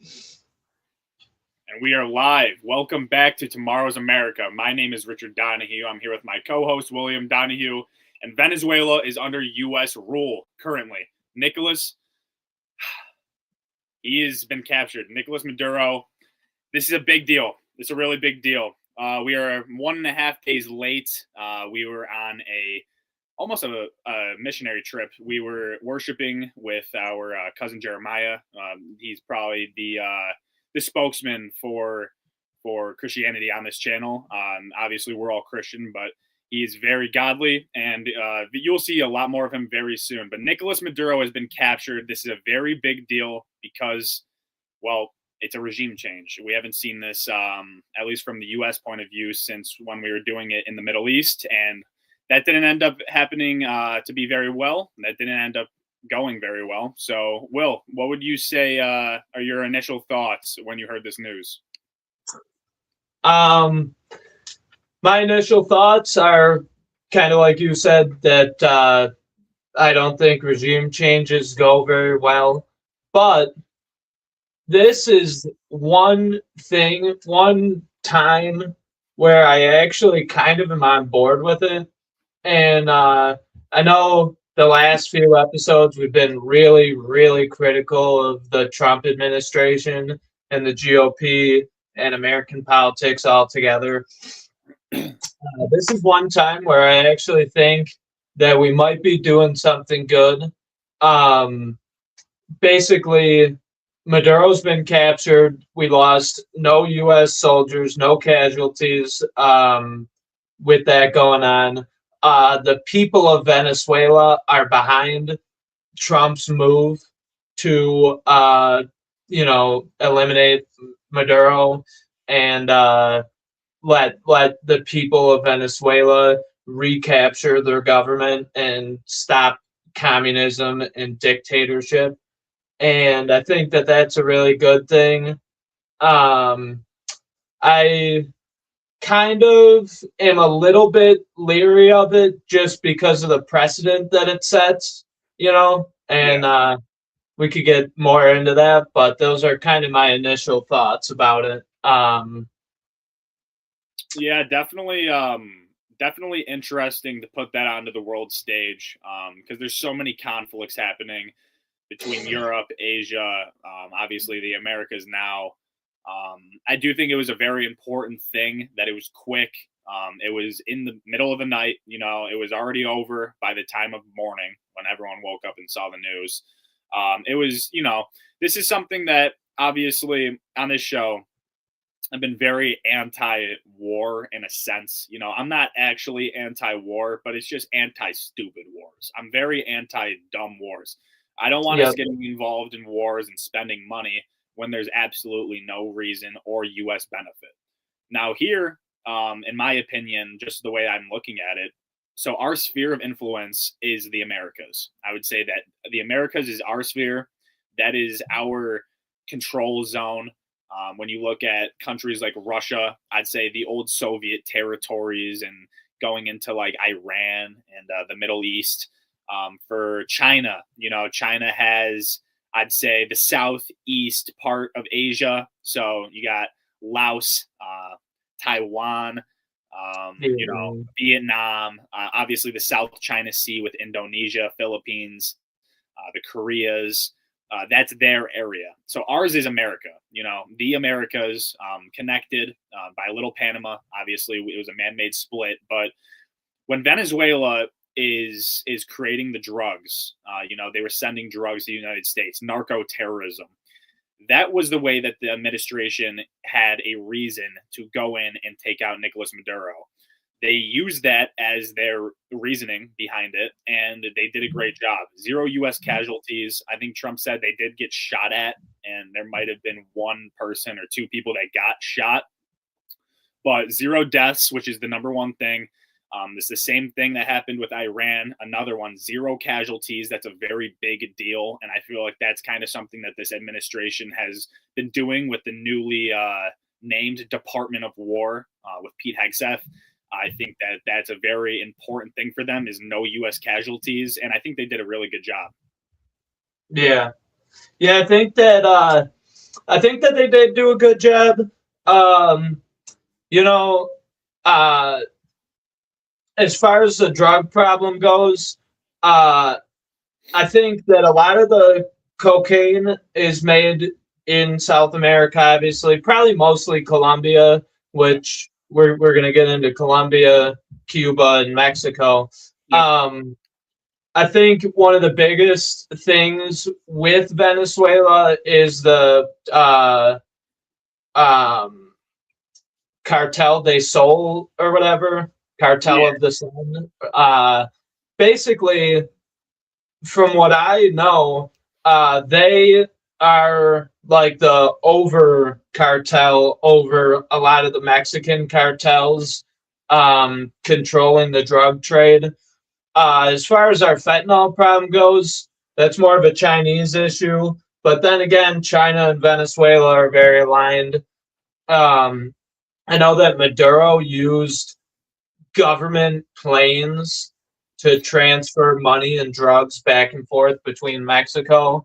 And we are live. Welcome back to Tomorrow's America. My name is Richard Donahue. I'm here with my co-host, William Donahue. And Venezuela is under U.S. rule currently. Nicolas, he has been captured. Nicolas Maduro, this is a big deal. This is a really big deal. We are 1.5 days late. We were on almost a missionary trip. We were worshiping with our cousin Jeremiah. He's probably the spokesman for Christianity on this channel. Obviously, we're all Christian, but he is very godly, and you'll see a lot more of him very soon. But Nicolas Maduro has been captured. This is a very big deal because, well, it's a regime change. We haven't seen this, at least from the U.S. point of view, since when we were doing it in the Middle East, and that didn't end up happening to be very well. That didn't end up going very well. So, Will, what would you say are your initial thoughts when you heard this news? My initial thoughts are kind of like you said, that I don't think regime changes go very well. But this is one time where I actually kind of am on board with it. And I know the last few episodes we've been really, really critical of the Trump administration and the GOP and American politics altogether. This is one time where I actually think that we might be doing something good. Basically, Maduro's been captured. We lost no U.S. soldiers, no casualties with that going on. The people of Venezuela are behind Trump's move to, eliminate Maduro and let the people of Venezuela recapture their government and stop communism and dictatorship. And I think that that's a really good thing. I kind of am a little bit leery of it just because of the precedent that it sets, and we could get more into that, but those are kind of my initial thoughts about it. Yeah, definitely interesting to put that onto the world stage, because there's so many conflicts happening between Europe, Asia, obviously the Americas now. I do think it was a very important thing that it was quick. It was in the middle of the night. It was already over by the time of morning when everyone woke up and saw the news. It was, this is something that obviously on this show, I've been very anti-war in a sense. I'm not actually anti-war, but it's just anti-stupid wars. I'm very anti-dumb wars. I don't want us getting involved in wars and spending money when there's absolutely no reason or U.S. benefit. Now here, in my opinion, just the way I'm looking at it, so our sphere of influence is the Americas. I would say that the Americas is our sphere. That is our control zone. When you look at countries like Russia, I'd say the old Soviet territories and going into like Iran and the Middle East. For China, China has, I'd say, the southeast part of Asia. So you got Laos, Taiwan, Vietnam, obviously the South China Sea with Indonesia, Philippines, the Koreas. That's their area. So ours is America, the Americas, connected by Little Panama. Obviously, it was a man-made split. But when Venezuela is creating the drugs, they were sending drugs to the United States, narco-terrorism. That was the way that the administration had a reason to go in and take out Nicolas Maduro. They used that as their reasoning behind it, and they did a great job. 0 U.S. casualties. I think Trump said they did get shot at, and there might have been 1 person or 2 people that got shot. But 0 deaths, which is the number one thing. It's the same thing that happened with Iran. Another one, 0 casualties. That's a very big deal. And I feel like that's kind of something that this administration has been doing with the newly named Department of War with Pete Hegseth. I think that that's a very important thing for them, is no U.S. casualties. And I think they did a really good job. Yeah. I think that I think that they did do a good job. Um, you know, uh, as far as the drug problem goes, uh, I think that a lot of the cocaine is made in South America, obviously, probably mostly Colombia, Yeah. which we're gonna get into Colombia, Cuba, and Mexico. Yep. I think one of the biggest things with Venezuela is the um, Cartel de Sol or whatever, Cartel Yeah. of the Sun. Basically, from what I know, they are like the over cartel over a lot of the Mexican cartels, controlling the drug trade. As far as our fentanyl problem goes, that's more of a Chinese issue. But then again, China and Venezuela are very aligned. Um, I know that Maduro used government planes to transfer money and drugs back and forth between Mexico.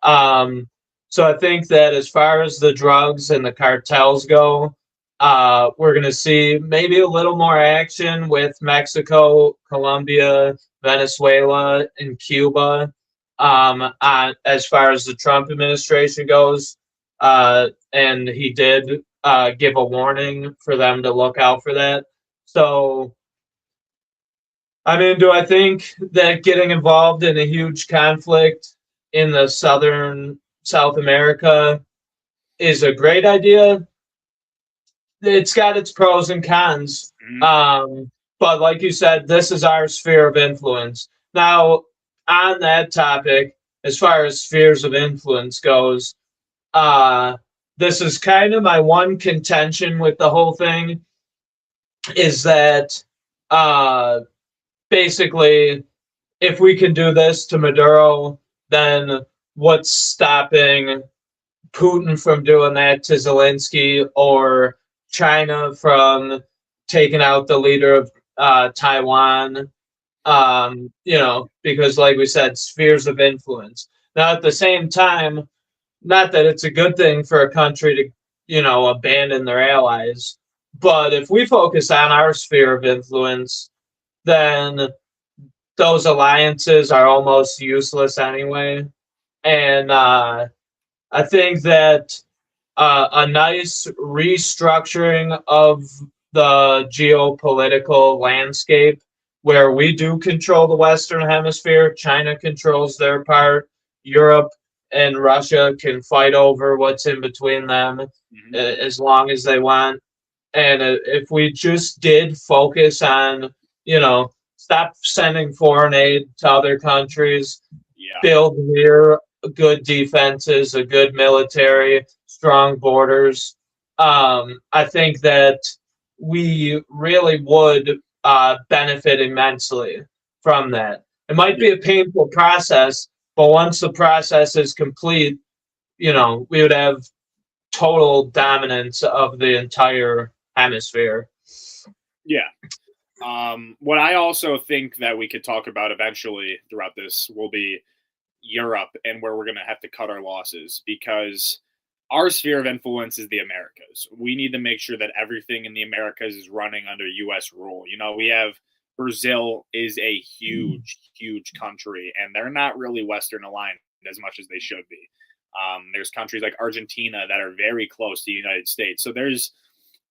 Um, so I think that as far as the drugs and the cartels go, we're going to see maybe a little more action with Mexico, Colombia, Venezuela, and Cuba. As far as the Trump administration goes, and he did give a warning for them to look out for that. So, I mean, do I think that getting involved in a huge conflict in the southern South America is a great idea? It's got its pros and cons. Mhm. But like you said, this is our sphere of influence. Now, on that topic, as far as spheres of influence goes, uh, this is kind of my one contention with the whole thing is that uh, basically, if we can do this to Maduro, then what's stopping Putin from doing that to Zelensky or China from taking out the leader of Taiwan? Because like we said, spheres of influence. Now, at the same time, not that it's a good thing for a country to, abandon their allies, but if we focus on our sphere of influence, then those alliances are almost useless anyway. And I think that a nice restructuring of the geopolitical landscape where we do control the Western Hemisphere, China controls their part, Europe and Russia can fight over what's in between them Mhm. as long as they want. And if we just did focus on, stop sending foreign aid to other countries, Yeah. build here good defenses, a good military, strong borders. I think that we really would benefit immensely from that. It might Yeah. be a painful process, but once the process is complete, we would have total dominance of the entire hemisphere. Yeah. What I also think that we could talk about eventually throughout this will be Europe and where we're going to have to cut our losses because our sphere of influence is the Americas. We need to make sure that everything in the Americas is running under US rule. We have Brazil is a huge, huge country, and they're not really Western aligned as much as they should be. There's countries like Argentina that are very close to the United States. So there's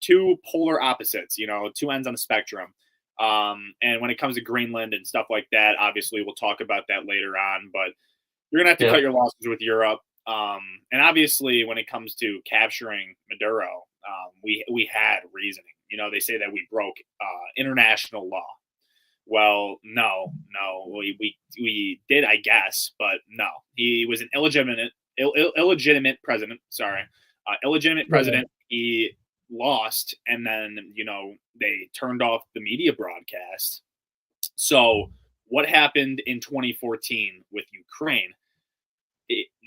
two polar opposites, two ends on the spectrum. And when it comes to Greenland and stuff like that, obviously we'll talk about that later on. But you're gonna have to Yeah. cut your losses with Europe. And obviously, when it comes to capturing Maduro, we had reasoning. They say that we broke international law. Well, no, we did, I guess, but no, he was an illegitimate president. Sorry, illegitimate Yeah. president. He lost, and then they turned off the media broadcast. So, what happened in 2014 with Ukraine?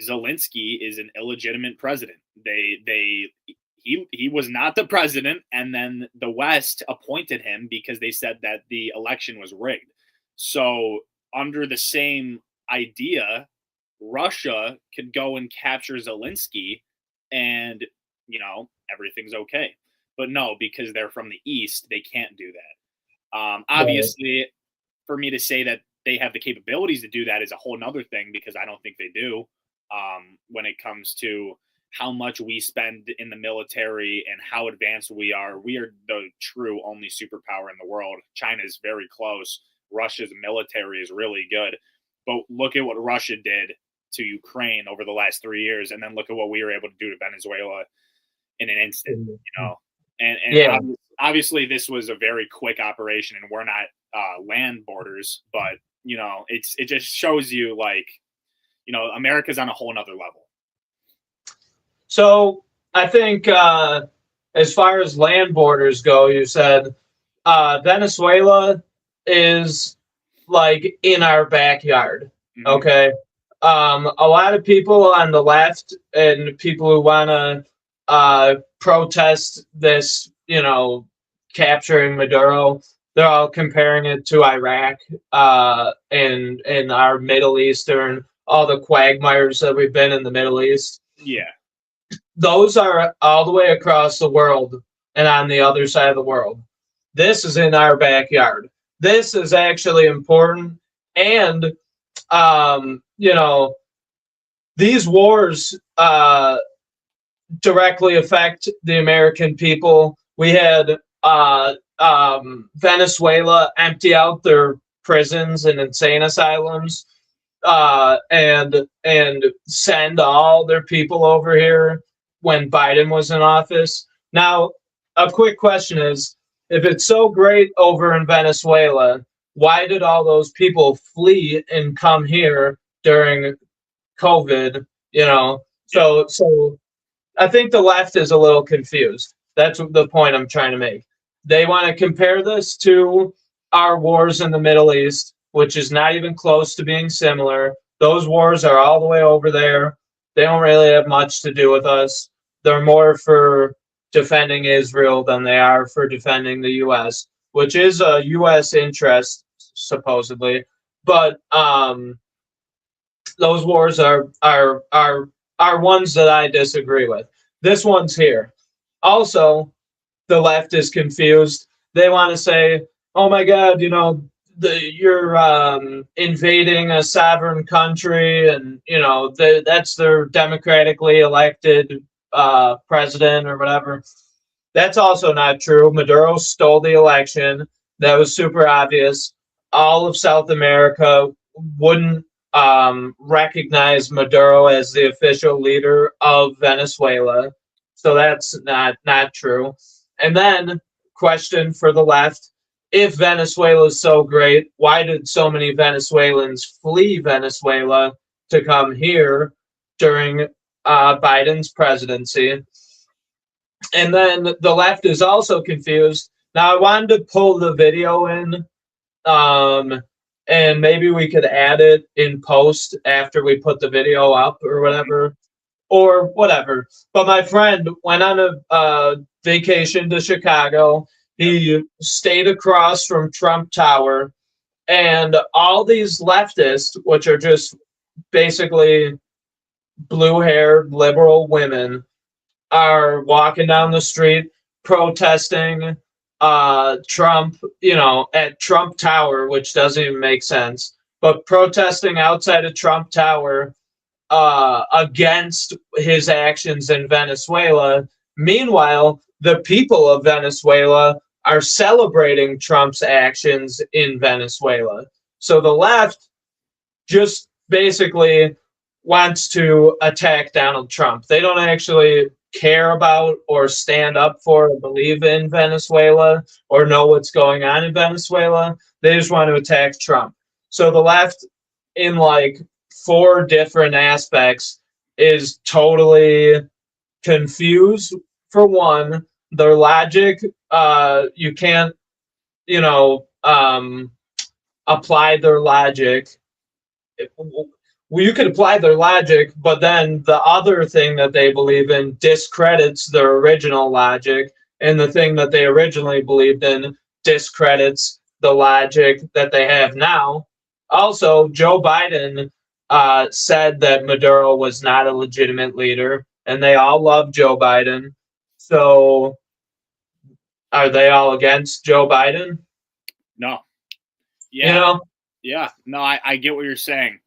Zelensky is an illegitimate president. He was not the president, and then the West appointed him because they said that the election was rigged. So under the same idea, Russia could go and capture Zelensky and everything's okay. But no, because they're from the East, they can't do that. Right. Obviously, for me to say that they have the capabilities to do that is a whole nother thing, because I don't think they do. When it comes to how much we spend in the military and how advanced we are the true only superpower in the world. China is very close. Russia's military is really good. But look at what Russia did to Ukraine over the last 3 years, and then look at what we were able to do to Venezuela in an instant, And Yeah. obviously this was a very quick operation, and we're not land borders, but it just shows you, like, America's on a whole nother level. So I think as far as land borders go, you said Venezuela is like in our backyard. Mhm. Okay. A lot of people on the left and people who want to protest this, capturing Maduro, they're all comparing it to Iraq and our Middle Eastern, all the quagmires that we've been in the Middle East. Yeah. Those are all the way across the world and on the other side of the world. This is in our backyard. This is actually important. And, these wars directly affect the American people. We had Venezuela empty out their prisons and insane asylums and send all their people over here when Biden was in office. Now, a quick question is, if it's so great over in Venezuela, why did all those people flee and come here during COVID? So I think the left is a little confused. That's the point I'm trying to make. They want to compare this to our wars in the Middle East, which is not even close to being similar. Those wars are all the way over there. They don't really have much to do with us. They're more for defending Israel than they are for defending the U.S., which is a U.S. interest, supposedly. But those wars are ones that I disagree with. This one's here. Also, the left is confused. They want to say, "Oh my God, you're invading a sovereign country, and that's their democratically elected president or whatever." That's also not true. Maduro stole the election. That was super obvious. All of South America wouldn't recognize Maduro as the official leader of Venezuela. So that's not true. And then, question for the left: if Venezuela is so great, why did so many Venezuelans flee Venezuela to come here during Biden's presidency? And then the left is also confused. Now, I wanted to pull the video in, and maybe we could add it in post after we put the video up or whatever. But my friend went on a vacation to Chicago. He stayed across from Trump Tower, and all these leftists, which are just basically blue-haired liberal women, are walking down the street protesting Trump, at Trump Tower, which doesn't even make sense, but protesting outside of Trump Tower against his actions in Venezuela. Meanwhile, the people of Venezuela are celebrating Trump's actions in Venezuela. So the left just basically wants to attack Donald Trump. They don't actually care about or stand up for or believe in Venezuela or know what's going on in Venezuela. They just want to attack Trump. So the left, in like 4 different aspects, is totally confused. For one, their logic, you can't, apply their logic. Well, you could apply their logic, but then the other thing that they believe in discredits their original logic, and the thing that they originally believed in discredits the logic that they have now. Also, Joe Biden said that Maduro was not a legitimate leader. and they all love Joe Biden. So are they all against Joe Biden? No. You Yeah. know? Yeah. No, I get what you're saying.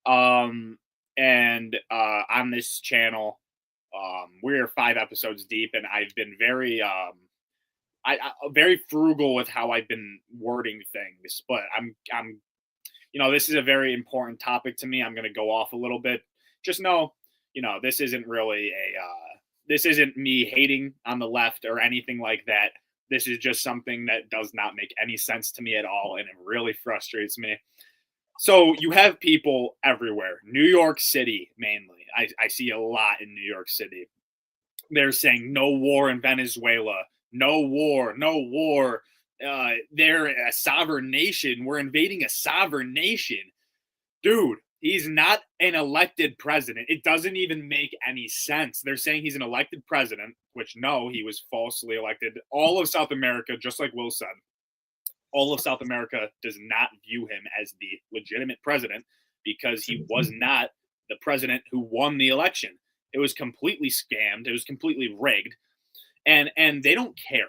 And on this channel, we're 5 episodes deep, and I've been very very frugal with how I've been wording things, but I'm this is a very important topic to me. I'm going to go off a little bit. Just know, this isn't really this isn't me hating on the left or anything like that. This is just something that does not make any sense to me at all, and it really frustrates me. So you have people everywhere. New York City, mainly. I see a lot in New York City. They're saying no war in Venezuela. No war. No war. They're a sovereign nation. We're invading a sovereign nation. Dude, he's not an elected president. It doesn't even make any sense. They're saying he's an elected president, which no, he was falsely elected. All of South America, just like Will said, all of South America does not view him as the legitimate president because he was not the president who won the election. It was completely scammed. It was completely rigged. And they don't care,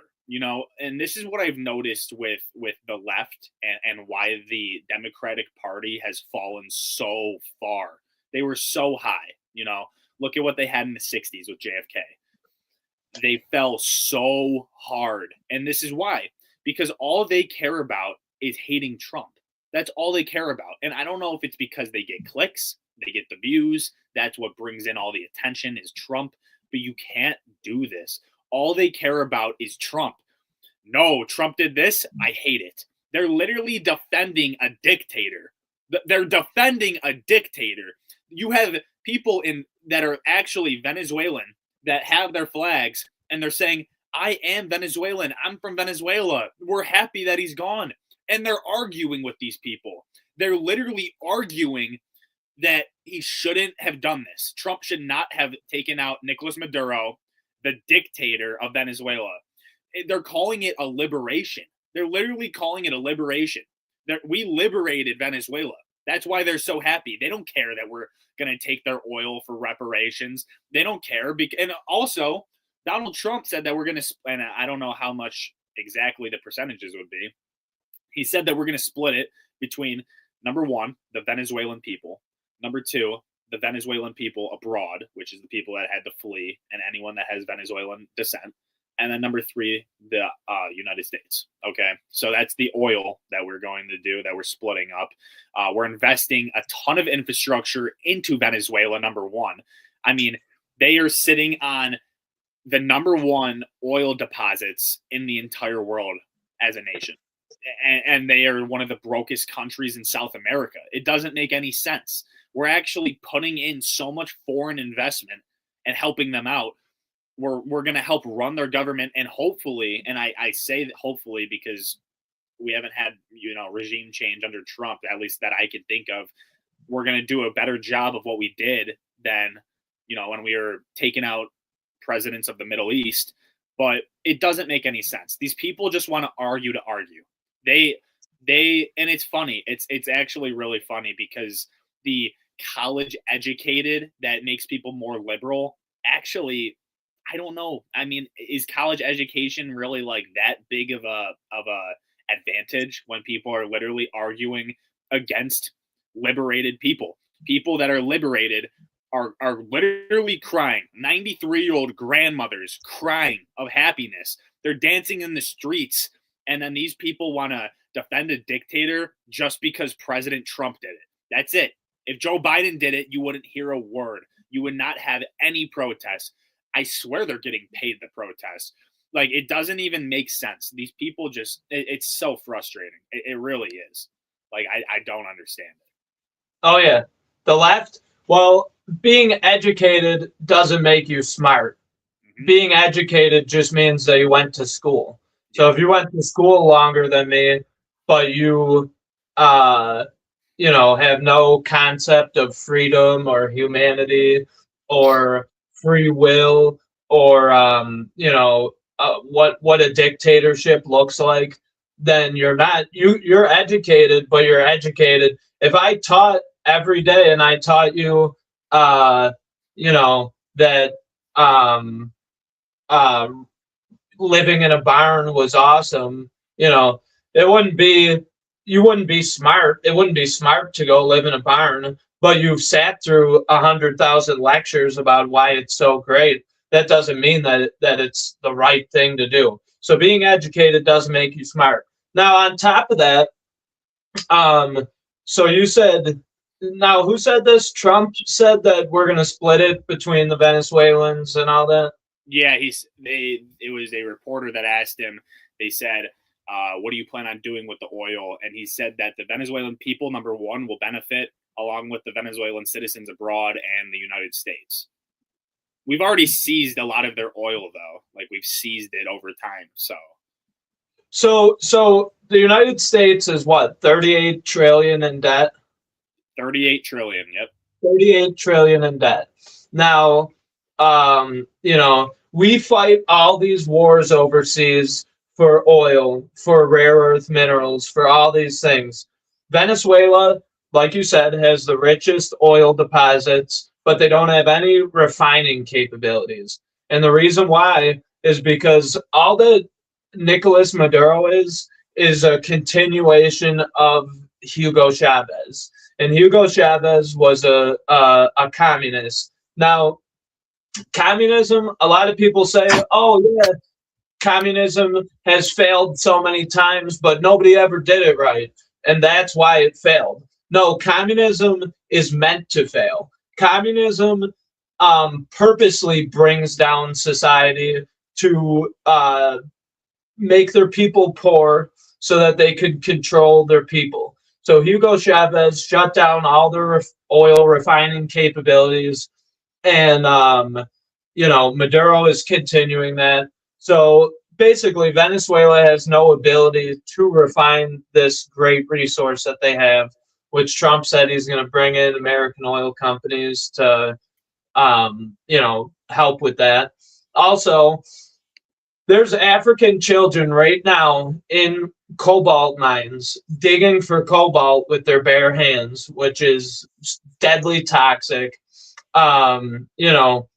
and this is what I've noticed with the left and why the Democratic Party has fallen so far. They were so high, look at what they had in the 60s with JFK. They fell so hard. And this is why. Because all they care about is hating Trump. That's all they care about. And I don't know if it's because they get clicks, they get the views. That's what brings in all the attention is Trump. But you can't do this. All they care about is Trump. No, Trump did this. I hate it. They're literally defending a dictator. They're defending a dictator. You have people that are actually Venezuelan that have their flags, and they're saying, I am Venezuelan. I'm from Venezuela. We're happy that he's gone. And they're arguing with these people. They're literally arguing that he shouldn't have done this. Trump should not have taken out Nicolas Maduro, the dictator of Venezuela. They're calling it a liberation. They're literally calling it a liberation. We liberated Venezuela. That's why they're so happy. They don't care that we're going to take their oil for reparations. They don't care. And also, Donald Trump said that we're going to, and I don't know how much exactly the percentages would be. He said that we're going to split it between, number one, the Venezuelan people, number two, the Venezuelan people abroad, which is the people that had to flee, and anyone that has Venezuelan descent, and then number three, the United States. Okay, so that's the oil that we're going to do, that we're splitting up. We're investing a ton of infrastructure into Venezuela, number one. I mean, they are sitting on the number one oil deposits in the entire world as a nation. And they are one of the brokest countries in South America. It doesn't make any sense. We're actually putting in so much foreign investment and helping them out. We're going to help run their government, and hopefully, and I say that hopefully because we haven't had, regime change under Trump, at least that I can think of. We're going to do a better job of what we did than, when we were taking out presidents of the Middle East. But it doesn't make any sense. These people just want to argue. They and it's funny. It's actually really funny because the college educated that makes people more liberal, actually, I don't know. I mean, is college education really like that big of a advantage when people are literally arguing against liberated people? People that are liberated are literally crying. 93-year-old grandmothers crying of happiness. They're dancing in the streets. And then these people want to defend a dictator just because President Trump did it. That's it. If Joe Biden did it, you wouldn't hear a word. You would not have any protests. I swear they're getting paid to protest. Like, it doesn't even make sense. These people just, it's so frustrating. It really is. Like, I don't understand it. Oh, yeah. The left, well, being educated doesn't make you smart. Mm-hmm. Being educated just means that you went to school. So if you went to school longer than me, but you, have no concept of freedom or humanity or free will or, what a dictatorship looks like, then you're not, you're educated, but you're educated. If I taught every day and I taught you, that um, uh, living in a barn was awesome, you know, it wouldn't be you wouldn't be smart. It wouldn't be smart to go live in a barn, but you've sat through 100,000 lectures about why it's so great. That doesn't mean that it's the right thing to do. So being educated doesn't make you smart. Now, on top of that, um, so you said, now who said this? Trump said that we're going to split it between the Venezuelans and all that. Yeah, it was a reporter that asked him. They said, what do you plan on doing with the oil? And he said that the Venezuelan people, number one, will benefit along with the Venezuelan citizens abroad and the United States. We've already seized a lot of their oil, though. Like, we've seized it over time. So the United States is what, 38 trillion in debt? 38 trillion. Yep. 38 trillion in debt. Now, you know, we fight all these wars overseas for oil, for rare earth minerals, for all these things. Venezuela, like you said, has the richest oil deposits, but they don't have any refining capabilities. And the reason why is because all that Nicolas Maduro is a continuation of Hugo Chavez. And Hugo Chavez was a communist. Now, communism, a lot of people say, oh, yeah, communism has failed so many times, but nobody ever did it right. And that's why it failed. No, communism is meant to fail. Communism purposely brings down society to make their people poor so that they could control their people. So Hugo Chavez shut down all their oil refining capabilities, and you know, Maduro is continuing that. So basically, Venezuela has no ability to refine this great resource that they have, which Trump said he's going to bring in American oil companies to, you know, help with that. Also, there's African children right now in cobalt mines digging for cobalt with their bare hands, which is deadly toxic. You know,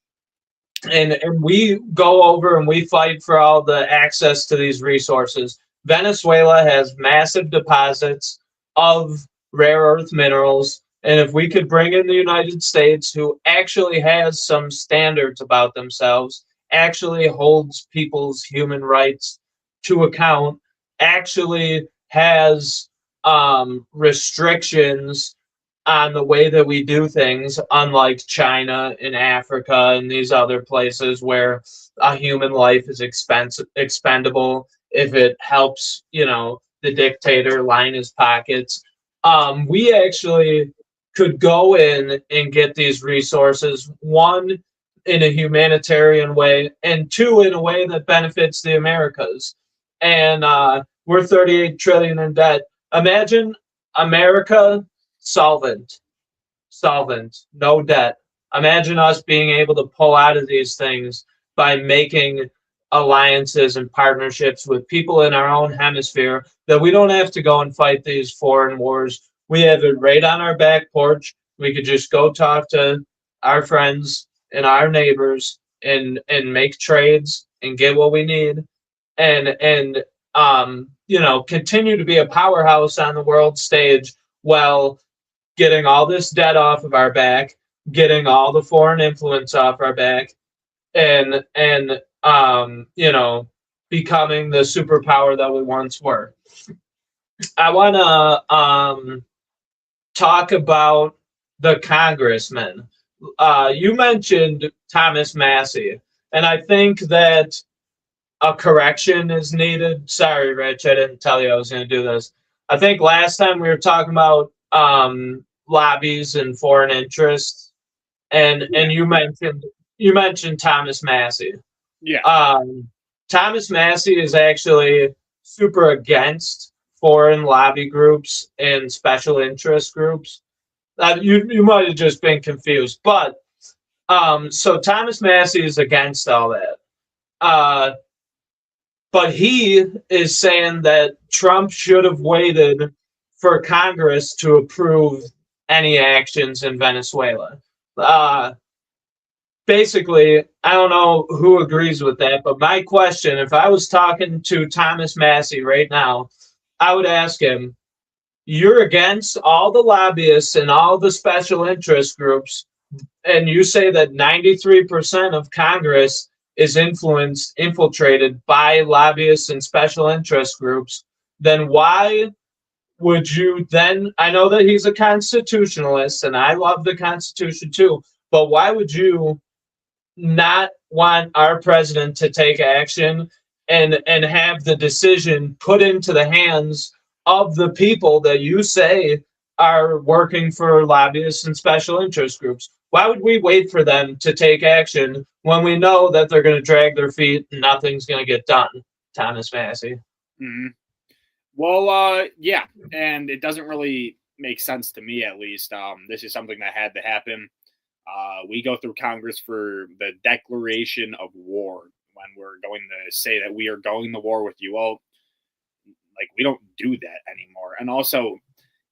and we go over and we fight for all the access to these resources. Venezuela has massive deposits of rare earth minerals, and if we could bring in the United States, who actually has some standards about themselves, actually holds people's human rights to account, actually has restrictions on the way that we do things, unlike China and Africa and these other places where a human life is expendable if it helps, you know, the dictator line his pockets. We actually could go in and get these resources, one, in a humanitarian way, and two, in a way that benefits the Americas. And we're 38 trillion in debt. Imagine America solvent, no debt. Imagine us being able to pull out of these things by making alliances and partnerships with people in our own hemisphere, that we don't have to go and fight these foreign wars. We have it right on our back porch. We could just go talk to our friends and our neighbors and make trades and get what we need, and you know, continue to be a powerhouse on the world stage while getting all this debt off of our back, getting all the foreign influence off our back, and you know, becoming the superpower that we once were. I want to talk about the congressman. You mentioned Thomas Massey, and I think that a correction is needed. Sorry, Rich, I didn't tell you I was going to do this. I think last time we were talking about lobbies and foreign interests, and you mentioned Thomas Massey. Yeah. Thomas Massey is actually super against foreign lobby groups and special interest groups. You might have just been confused, but so Thomas Massey is against all that. But he is saying that Trump should have waited for Congress to approve any actions in Venezuela. basically, I don't know who agrees with that, but my question, if I was talking to Thomas Massey right now, I would ask him, you're against all the lobbyists and all the special interest groups, and you say that 93% of Congress is infiltrated by lobbyists and special interest groups, then why would you then? I know that he's a constitutionalist, and I love the Constitution too, but why would you not want our president to take action and have the decision put into the hands of the people that you say are working for lobbyists and special interest groups? Why would we wait for them to take action when we know that they're going to drag their feet and nothing's going to get done? Thomas Massey. Mm-hmm. Well, yeah, and it doesn't really make sense to me, at least. This is something that had to happen. We go through Congress for the declaration of war when we're going to say that we are going to war with you. Well, like, we don't do that anymore. And also,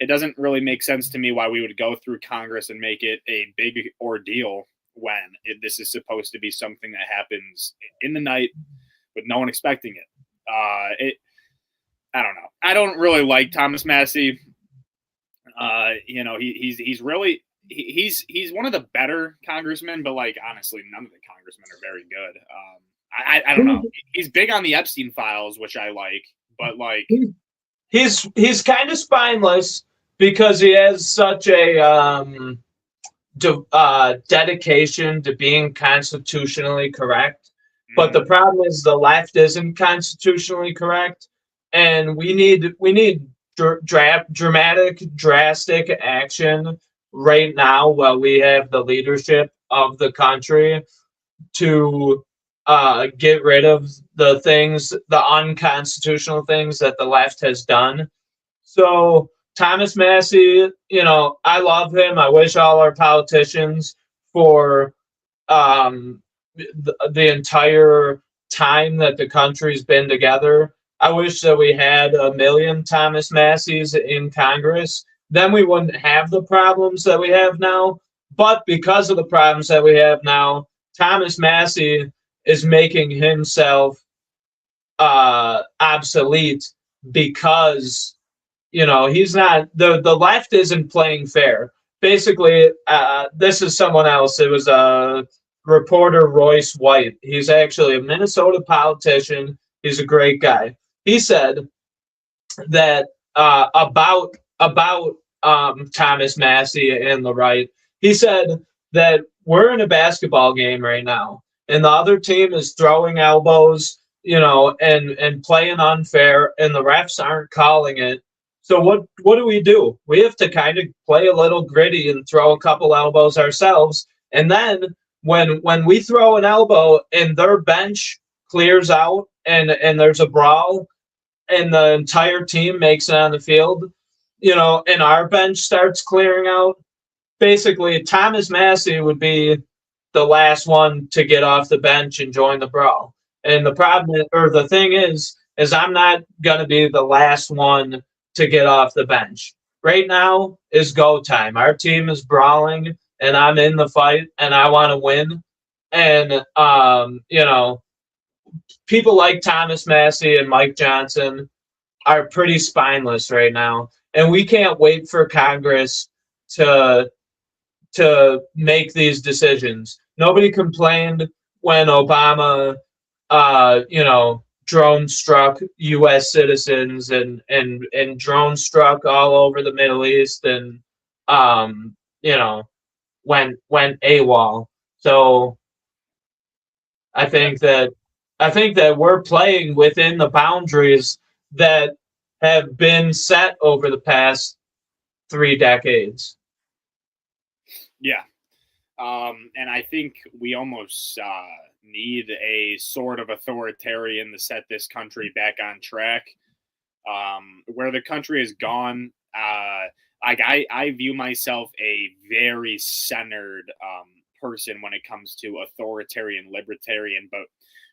it doesn't really make sense to me why we would go through Congress and make it a big ordeal when this is supposed to be something that happens in the night with no one expecting it. I don't know. I don't really like Thomas Massey. He's really he's one of the better congressmen, but like, honestly, none of the congressmen are very good. I don't know. He's big on the Epstein files, which I like, but like, he's kind of spineless because he has such a dedication to being constitutionally correct. But the problem is the left isn't constitutionally correct, and we need dramatic, drastic action right now while we have the leadership of the country to get rid of the unconstitutional things that the left has done. So Thomas Massey, I love him. I wish all our politicians for the entire time that the country's been together. I wish that we had a million Thomas Masseys in Congress. Then we wouldn't have the problems that we have now. But because of the problems that we have now, Thomas Massey is making himself obsolete because he's not the left isn't playing fair. Basically, this is someone else. It was a reporter, Royce White. He's actually a Minnesota politician. He's a great guy. He said that about Thomas Massey and the right. He said that we're in a basketball game right now, and the other team is throwing elbows, and playing unfair, and the refs aren't calling it. So what do? We have to kind of play a little gritty and throw a couple elbows ourselves, and then when we throw an elbow and their bench clears out and there's a brawl and the entire team makes it on the field, and our bench starts clearing out, basically Thomas Massey would be the last one to get off the bench and join the brawl. And the problem, or the thing is I'm not going to be the last one to get off the bench. Right now is go time. Our team is brawling and I'm in the fight and I want to win. And, people like Thomas Massey and Mike Johnson are pretty spineless right now. And we can't wait for Congress to make these decisions. Nobody complained when Obama, drone struck U.S. citizens and drone struck all over the Middle East and, went AWOL. So I think that we're playing within the boundaries that have been set over the past 3 decades. Yeah. And I think we almost need a sort of authoritarian to set this country back on track. Where the country has gone, I view myself a very centered person when it comes to authoritarian, libertarian, but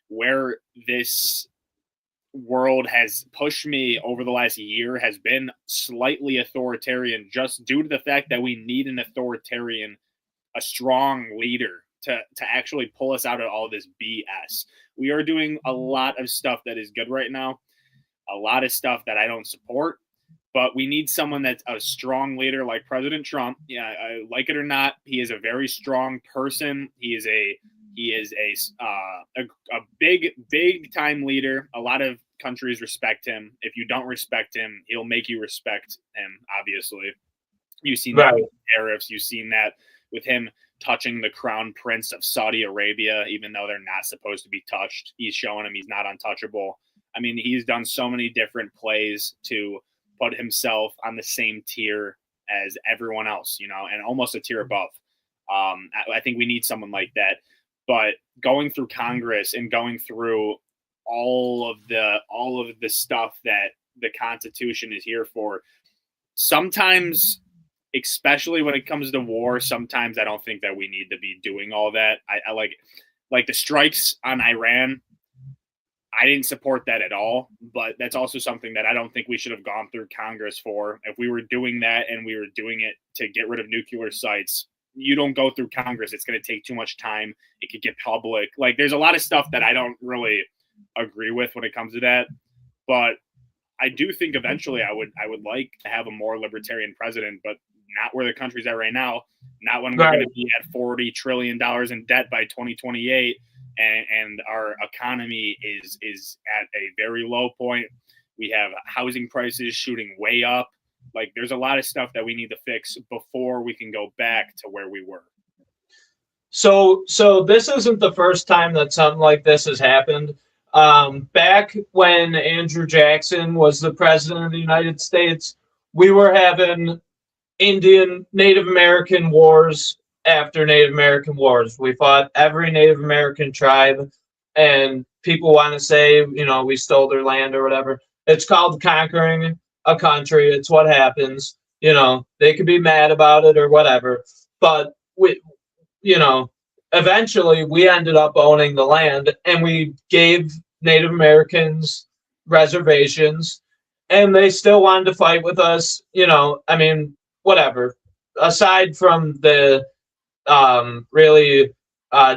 where this world has pushed me over the last year has been slightly authoritarian, just due to the fact that we need an authoritarian, a strong leader to actually pull us out of all this BS. We are doing a lot of stuff that is good right now, a lot of stuff that I don't support, but we need someone that's a strong leader like President Trump. Yeah, I, like it or not, he is a very strong person. He is a big time leader. A lot of countries respect him. If you don't respect him, he'll make you respect him. Obviously, you've seen that with tariffs. You've seen that with him touching the crown prince of Saudi Arabia, even though they're not supposed to be touched. He's showing him he's not untouchable. I mean, he's done so many different plays to put himself on the same tier as everyone else, you know, and almost a tier above. I think we need someone like that. But going through Congress and going through all of the stuff that the Constitution is here for, sometimes, especially when it comes to war, sometimes I don't think that we need to be doing all that. I like the strikes on Iran. I didn't support that at all, but that's also something that I don't think we should have gone through Congress for. If we were doing that and we were doing it to get rid of nuclear sites, you don't go through Congress. It's going to take too much time. It could get public. Like, there's a lot of stuff that I don't really agree with when it comes to that. But I do think eventually I would like to have a more libertarian president, but not where the country's at right now. Not when we're going to be at $40 trillion in debt by 2028. And our economy is at a very low point. We have housing prices shooting way up. Like, there's a lot of stuff that we need to fix before we can go back to where we were. So this isn't the first time that something like this has happened. Back when Andrew Jackson was the president of the United States, we were having Indian Native American wars after Native American wars. We fought every Native American tribe, and people want to say, you know, we stole their land or whatever. It's called conquering a country. It's what happens. You know, they could be mad about it or whatever, but eventually we ended up owning the land, and we gave Native Americans reservations, and they still wanted to fight with us. You know, I mean, whatever. Aside from the really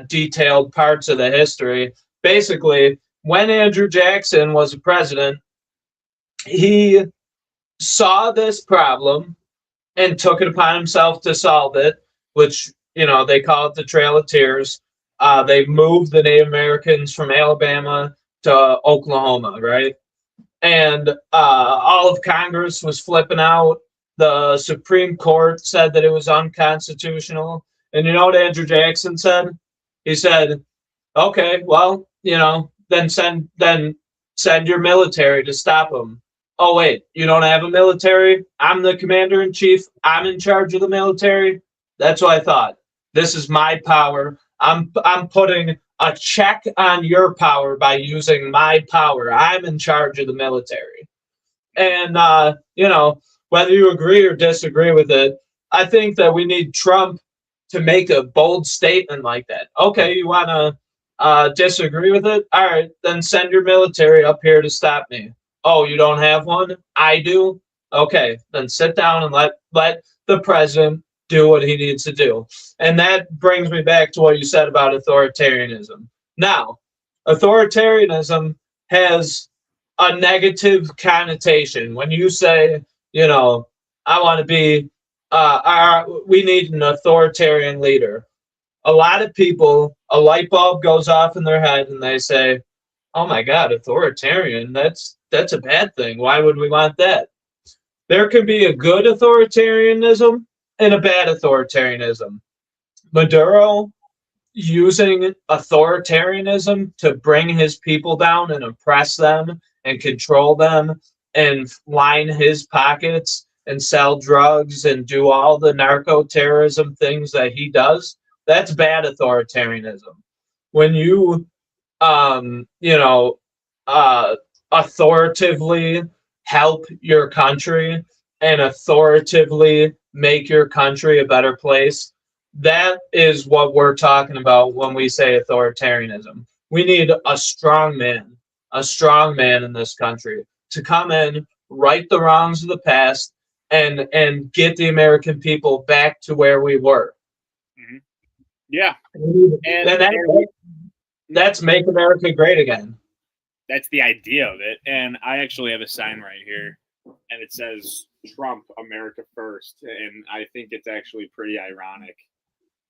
detailed parts of the history, basically, when Andrew Jackson was a president, he saw this problem and took it upon himself to solve it, which, you know, they call it the Trail of Tears. They moved the Native Americans from Alabama to Oklahoma, right? And all of Congress was flipping out. The Supreme Court said that it was unconstitutional. And you know what Andrew Jackson said? He said, okay, well, you know, then send your military to stop them. Oh, wait, you don't have a military? I'm the commander in chief. I'm in charge of the military. That's what I thought. This is my power. I'm putting a check on your power by using my power. I'm in charge of the military. And, you know, whether you agree or disagree with it, I think that we need Trump to make a bold statement like that. Okay, you want to disagree with it? All right, then send your military up here to stop me. Oh, you don't have one? I do? Okay, then sit down and let the president do what he needs to do. And that brings me back to what you said about authoritarianism. Now, authoritarianism has a negative connotation. When you say, you know, I want to be, we need an authoritarian leader. A lot of people, a light bulb goes off in their head and they say, oh my God, authoritarian, that's a bad thing. Why would we want that? There can be a good authoritarianism and a bad authoritarianism. Maduro using authoritarianism to bring his people down and oppress them and control them and line his pockets and sell drugs and do all the narco-terrorism things that he does, that's bad authoritarianism. When you, authoritatively help your country and authoritatively make your country a better place, that is what we're talking about when we say authoritarianism. We need a strong man in this country to come in, right the wrongs of the past, and get the American people back to where we were. Mm-hmm. Yeah, And that's Make America Great Again. that's the idea of it. And I actually have a sign right here, and it says Trump, America First. And I think it's actually pretty ironic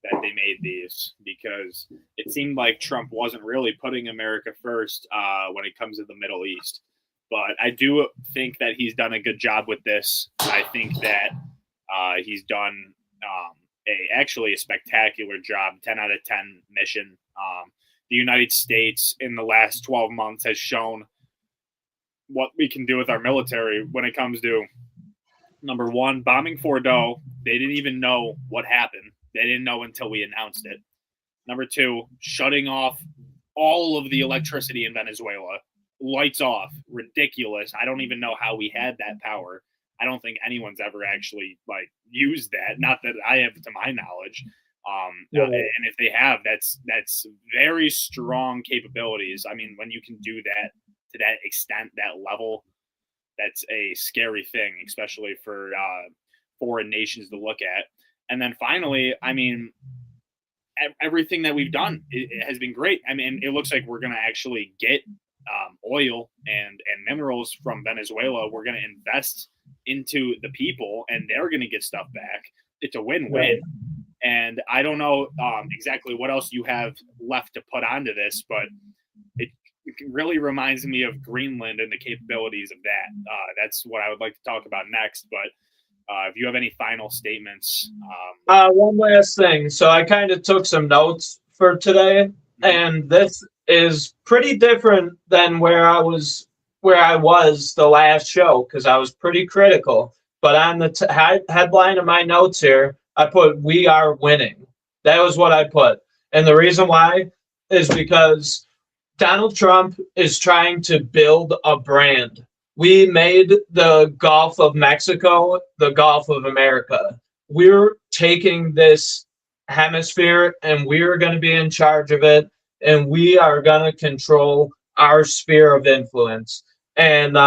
that they made these, because it seemed like Trump wasn't really putting America first when it comes to the Middle East. But I do think that he's done a good job with this. I think that he's done actually a spectacular job, 10 out of 10 mission. The United States in the last 12 months has shown what we can do with our military when it comes to, number one, bombing Fordo. They didn't even know what happened. They didn't know until we announced it. Number two, shutting off all of the electricity in Venezuela. Lights off. Ridiculous. I don't even know how we had that power. I don't think anyone's ever actually used that. Not that I have, to my knowledge. And if they have, that's very strong capabilities. I mean, when you can do that to that extent, that level, that's a scary thing, especially for foreign nations to look at. And then finally, I mean, everything that we've done it has been great. I mean, it looks like we're going to actually get oil and minerals from Venezuela. We're going to invest into the people, and they're going to get stuff back. It's a win-win. Right. And I don't know exactly what else you have left to put onto this, but it really reminds me of Greenland and the capabilities of that. That's what I would like to talk about next. But if you have any final statements. One last thing. So I kind of took some notes for today, and this is pretty different than where I was the last show, because I was pretty critical. But on the headline of my notes here, I put, "We are winning." That was what I put. And the reason why is because Donald Trump is trying to build a brand. We made the Gulf of Mexico the Gulf of America. We're taking this hemisphere, and we're going to be in charge of it, and we are going to control our sphere of influence. And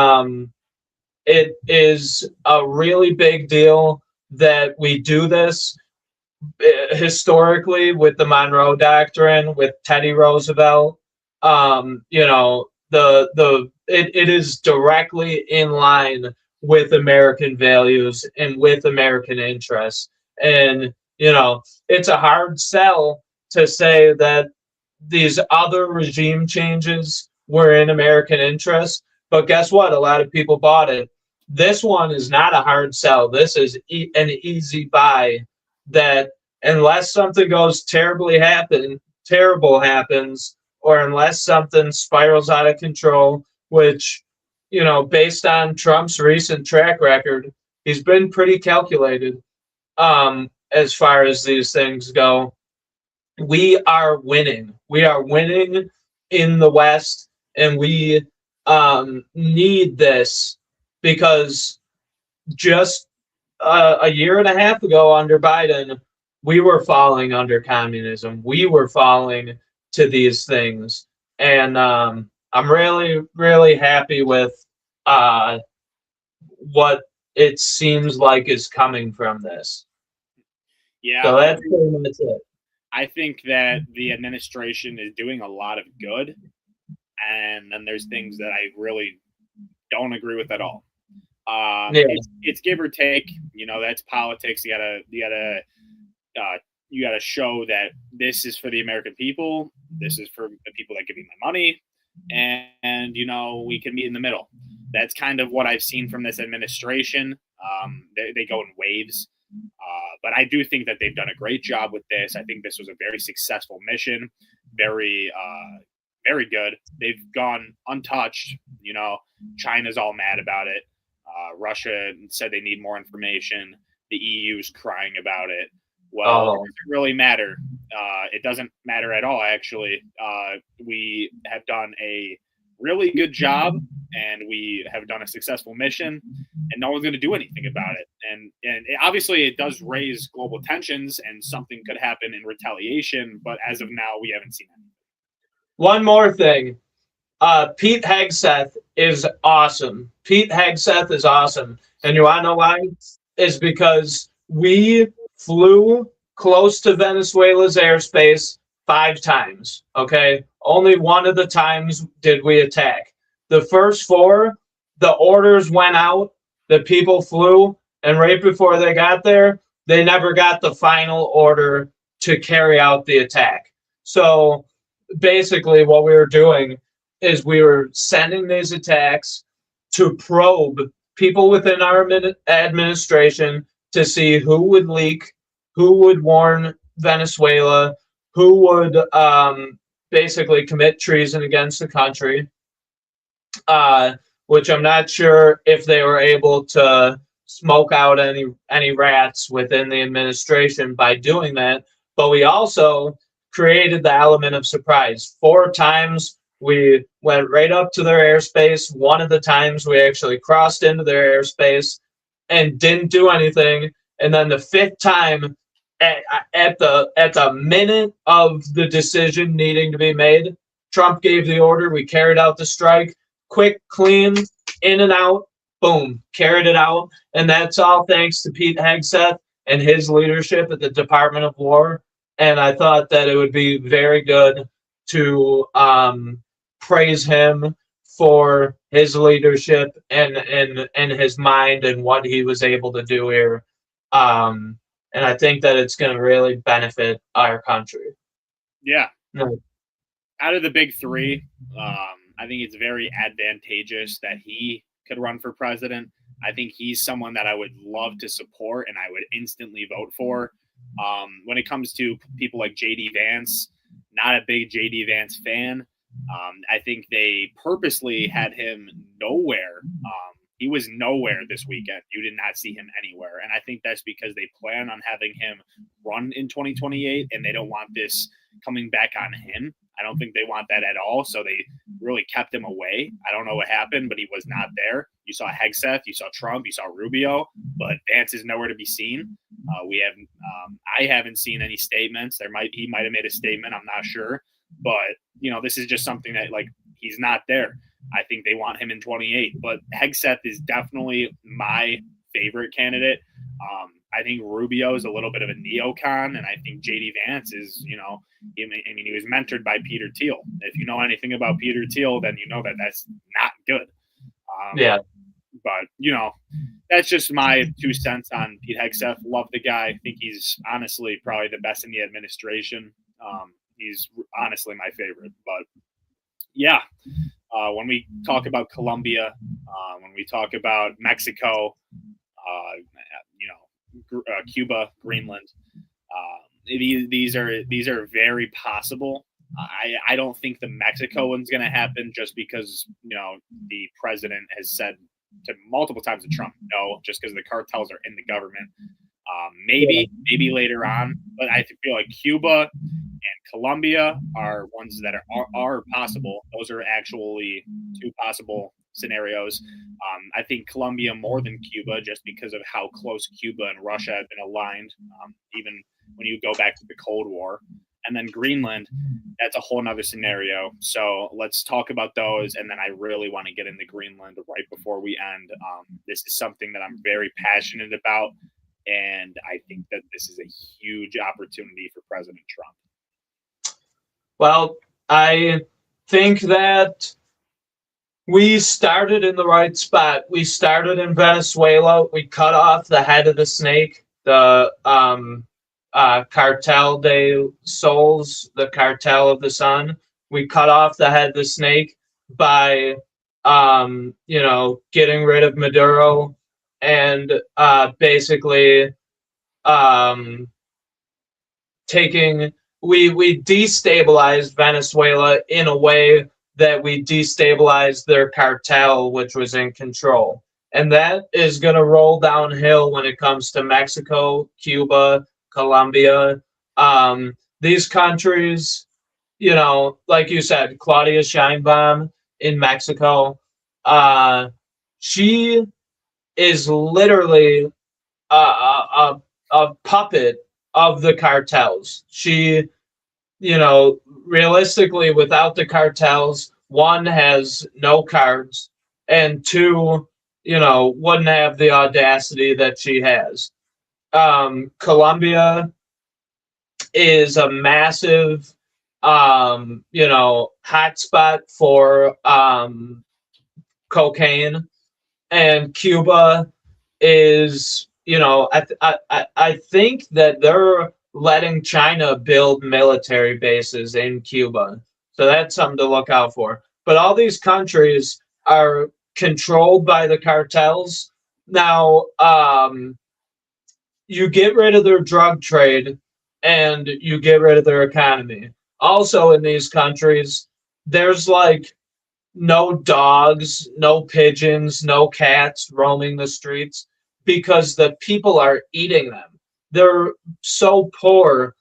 it is a really big deal that we do this historically with the Monroe Doctrine, with Teddy Roosevelt. It is directly in line with American values and with American interests. And, it's a hard sell to say that these other regime changes were in American interests. But guess what? A lot of people bought it. This one is not a hard sell. This is an easy buy, that unless something goes terrible happens, or unless something spirals out of control, which, based on Trump's recent track record, he's been pretty calculated as far as these things go. We are winning. We are winning in the West, and we need this, because just a year and a half ago under Biden, we were falling under communism. We were falling to these things. And I'm really, really happy with what it seems like is coming from this. Yeah. So that's pretty much it. I think that the administration is doing a lot of good, and then there's things that I really don't agree with at all. It's give or take. That's politics. You gotta show that this is for the American people. This is for the people that give me my money, and we can meet in the middle. That's kind of what I've seen from this administration. They go in waves, but I do think that they've done a great job with this. I think this was a very successful mission, very good. They've gone untouched. China's all mad about it. Russia said they need more information. The EU's crying about it. Well, it doesn't really matter. It doesn't matter at all, actually. We have done a really good job, and we have done a successful mission, and no one's going to do anything about it. And obviously it does raise global tensions, and something could happen in retaliation, but as of now, we haven't seen anything. One more thing. Pete Hegseth is awesome. Pete Hegseth is awesome. And you want to know why? It's because we flew close to Venezuela's airspace 5 times. Okay, only one of the times did we attack. The first 4, the orders went out, the people flew, and right before they got there, they never got the final order to carry out the attack. So basically, what we were doing is we were sending these attacks to probe people within our administration to see who would leak, who would warn Venezuela, who would basically commit treason against the country, which I'm not sure if they were able to smoke out any rats within the administration by doing that. But we also created the element of surprise. 4 times we went right up to their airspace. One of the times we actually crossed into their airspace and didn't do anything. And then the 5th time, at the minute of the decision needing to be made, Trump gave the order. We carried out the strike, quick, clean, in and out, boom, carried it out. And that's all thanks to Pete Hegseth and his leadership at the Department of War. And I thought that it would be very good to praise him for his leadership and his mind and what he was able to do here. And I think that it's going to really benefit our country. Yeah. No. Out of the big 3, I think it's very advantageous that he could run for president. I think he's someone that I would love to support and I would instantly vote for. When it comes to people like J.D. Vance, not a big J.D. Vance fan. I think they purposely had him nowhere. He was nowhere this weekend. You did not see him anywhere. And I think that's because they plan on having him run in 2028 and they don't want this coming back on him. I don't think they want that at all. So they really kept him away. I don't know what happened, but he was not there. You saw Hegseth, you saw Trump, you saw Rubio, but Vance is nowhere to be seen. I haven't seen any statements. He might have made a statement. I'm not sure, but this is just something that he's not there. I think they want him in 28, but Hegseth is definitely my favorite candidate. I think Rubio is a little bit of a neocon, and I think J.D. Vance is, he was mentored by Peter Thiel. If you know anything about Peter Thiel, then you know that that's not good. Yeah. But, that's just my 2 cents on Pete Hegseth. Love the guy. I think he's honestly probably the best in the administration. He's honestly my favorite. But, yeah, when we talk about Colombia, when we talk about Mexico, Cuba, Greenland, these are very possible. I don't think the Mexico one's going to happen just because, the president has said to multiple times to Trump, no, just because the cartels are in the government. Maybe later on, but I feel like Cuba and Colombia are ones that are possible. Those are actually 2 possible scenarios. I think Colombia more than Cuba just because of how close Cuba and Russia have been aligned, even when you go back to the Cold War. And then Greenland, that's a whole nother scenario. So let's talk about those. And then I really want to get into Greenland right before we end. This is something that I'm very passionate about. And I think that this is a huge opportunity for President Trump. Well, I think that we started in the right spot. We started in Venezuela. We cut off the head of the snake, the Cartel de Sols, the Cartel of the Sun. We cut off the head of the snake by, getting rid of Maduro and basically we destabilized Venezuela in a way that we destabilized their cartel, which was in control. And that is going to roll downhill when it comes to Mexico, Cuba, Colombia. These countries, like you said, Claudia Sheinbaum in Mexico, she is literally a puppet of the cartels. She, realistically, without the cartels, 1, has no cards, and 2, wouldn't have the audacity that she has. Colombia is a massive hotspot for cocaine, and Cuba is, I think that they're letting China build military bases in Cuba. So that's something to look out for. But all these countries are controlled by the cartels. Now, you get rid of their drug trade and you get rid of their economy. Also, in these countries, there's like no dogs, no pigeons, no cats roaming the streets because the people are eating them. They're so poor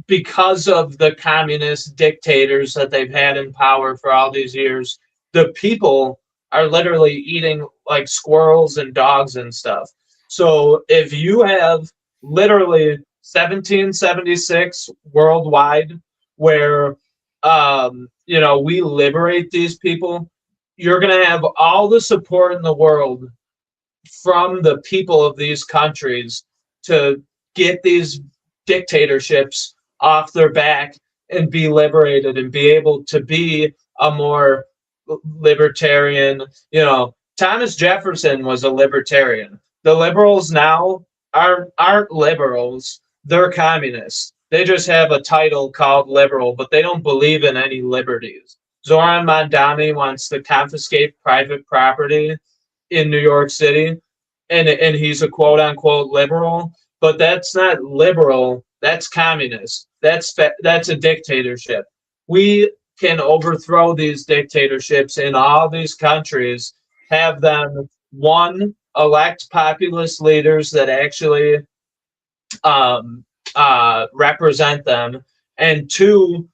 because of the communist dictators that they've had in power for all these years. The people are literally eating like squirrels and dogs and stuff. So if you have literally 1776 worldwide where we liberate these people, you're going to have all the support in the world from the people of these countries to get these dictatorships off their back and be liberated and be able to be a more libertarian. Thomas Jefferson was a libertarian. The liberals now aren't liberals, they're communists. They just have a title called liberal, but they don't believe in any liberties. Zoran Mondani wants to confiscate private property in New York City, and he's a quote unquote liberal, but that's not liberal. That's communist. That's a dictatorship. We can overthrow these dictatorships in all these countries, have them one elect populist leaders that actually represent them, and two,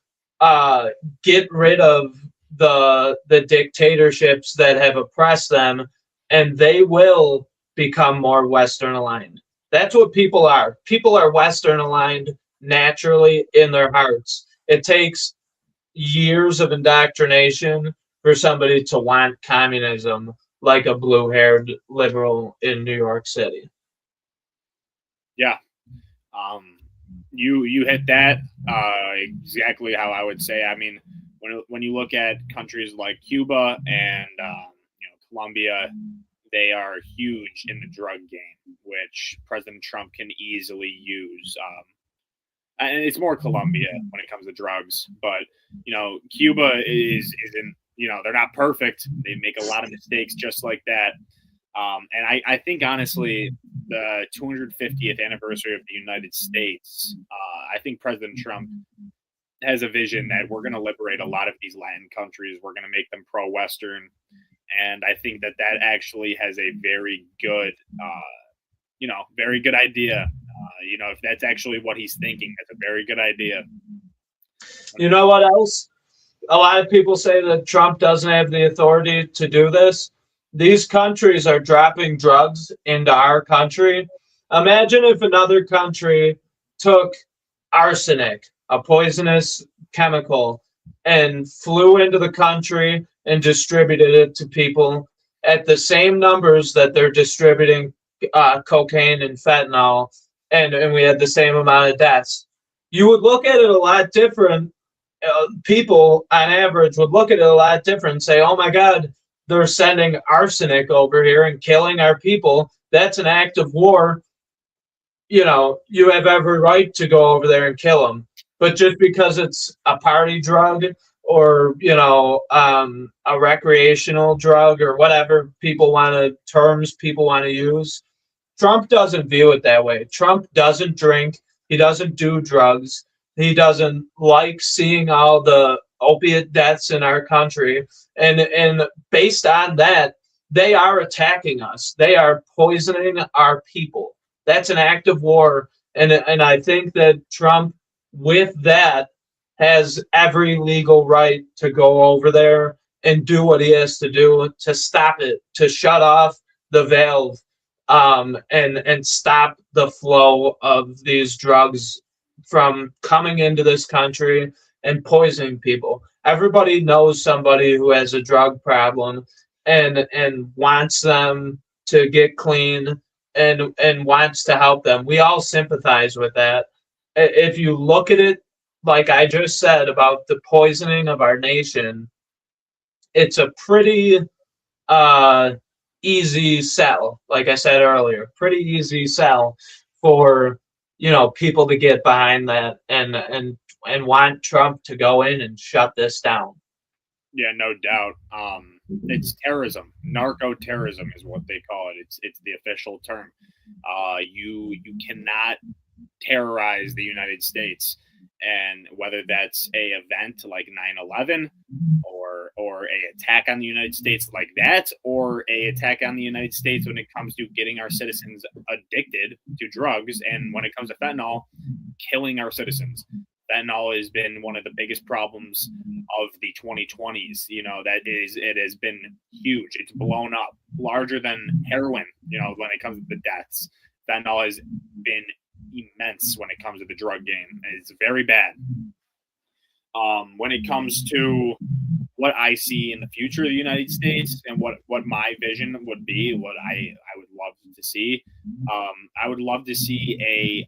get rid of the dictatorships that have oppressed them, and they will become more Western aligned. That's what people are. People are Western aligned naturally in their hearts. It takes years of indoctrination for somebody to want communism like a blue-haired liberal in New York City. Yeah. You hit that exactly how I would say. I mean, when you look at countries like Cuba and Colombia, they are huge in the drug game, which President Trump can easily use. And it's more Colombia when it comes to drugs, but Cuba isn't. They're not perfect. They make a lot of mistakes just like that. And I think, honestly, the 250th anniversary of the United States, I think President Trump has a vision that we're going to liberate a lot of these Latin countries. We're going to make them pro-Western. And I think that actually has a very good, very good idea. If that's actually what he's thinking, that's a very good idea. You know what else? A lot of people say that Trump doesn't have the authority to do this. These countries are dropping drugs into our country. Imagine if another country took arsenic, a poisonous chemical, and flew into the country and distributed it to people at the same numbers that they're distributing cocaine and fentanyl, and we had the same amount of deaths. You would look at it a lot different. People on average would look at it a lot different and say, oh my God, they're sending arsenic over here and killing our people. That's an act of war. You have every right to go over there and kill them. But just because it's a party drug or, a recreational drug or whatever terms people want to use, Trump doesn't view it that way. Trump doesn't drink. He doesn't do drugs. He doesn't like seeing all the opiate deaths in our country. And based on that, they are attacking us. They are poisoning our people. That's an act of war. And I think that Trump, with that, has every legal right to go over there and do what he has to do to stop it, to shut off the valve, and stop the flow of these drugs from coming into this country and poisoning people. Everybody knows somebody who has a drug problem and wants them to get clean and wants to help them. We all sympathize with that. If you look at it like I just said about the poisoning of our nation, it's a pretty uh, easy sell. Like I said earlier, pretty easy sell for people to get behind that and want Trump to go in and shut this down. Yeah, no doubt. It's terrorism. Narco terrorism is what they call it. It's the official term. You cannot terrorize the United States, and whether that's a event like 9/11 or a attack on the United States like that, or a attack on the United States when it comes to getting our citizens addicted to drugs, and when it comes to fentanyl, killing our citizens. Fentanyl has been one of the biggest problems of the 2020s. It has been huge. It's blown up, larger than heroin. When it comes to the deaths, fentanyl has been immense when it comes to the drug game. It's very bad. When it comes to what I see in the future of the United States and what my vision would be, what I would love to see, I would love to see a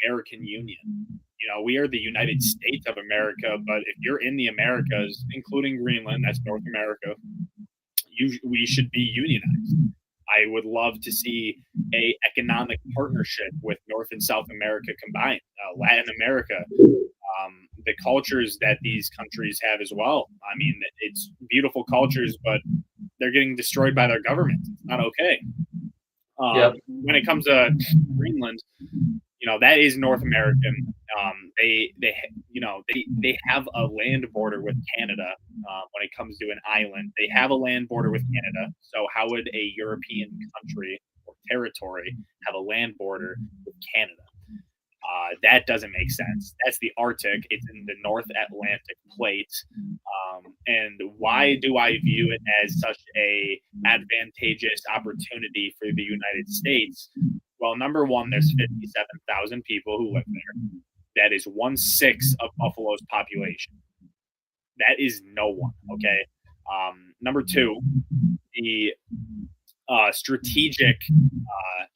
American Union. We are the United States of America, but if you're in the Americas, including Greenland, that's North America, we should be unionized. I would love to see a economic partnership with North and South America combined, Latin America, the cultures that these countries have as well. I mean, it's beautiful cultures, but they're getting destroyed by their government. It's not okay. Yep. When it comes to Greenland, that is North American. They have a land border with Canada. When it comes to an island, they have a land border with Canada. So how would a European country or territory have a land border with Canada? That doesn't make sense. That's the Arctic. It's in the North Atlantic plate. And why do I view it as such a advantageous opportunity for the United States? Well, number one, there's 57,000 people who live there. That is 1/6 of Buffalo's population. That is no one. Okay. Number two, the strategic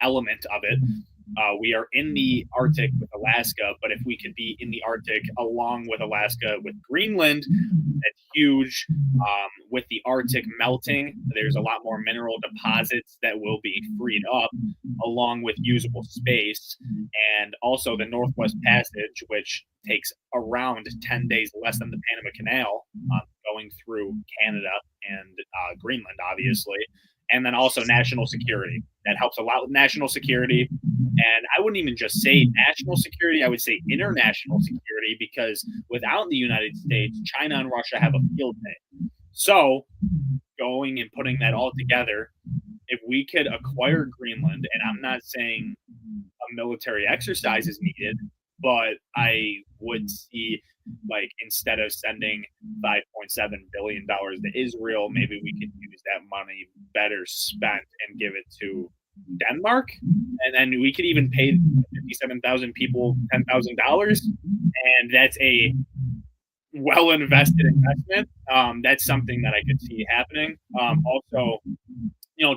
element of it. We are in the Arctic with Alaska, but if we could be in the Arctic along with Alaska with Greenland, that's huge. With the Arctic melting, there's a lot more mineral deposits that will be freed up, along with usable space, and also the Northwest Passage, which takes around 10 days less than the Panama Canal, going through Canada and Greenland, obviously. And then also national security. That helps a lot with national security. And I wouldn't even just say national security, I would say international security, because without the United States, China and Russia have a field day. So going and putting that all together, if we could acquire Greenland, and I'm not saying a military exercise is needed, but I would see, like, instead of sending $5.7 billion to Israel, maybe we could use that money better spent and give it to Denmark. And then we could even pay 57,000 people $10,000. And that's a well invested investment. That's something that I could see happening. Also,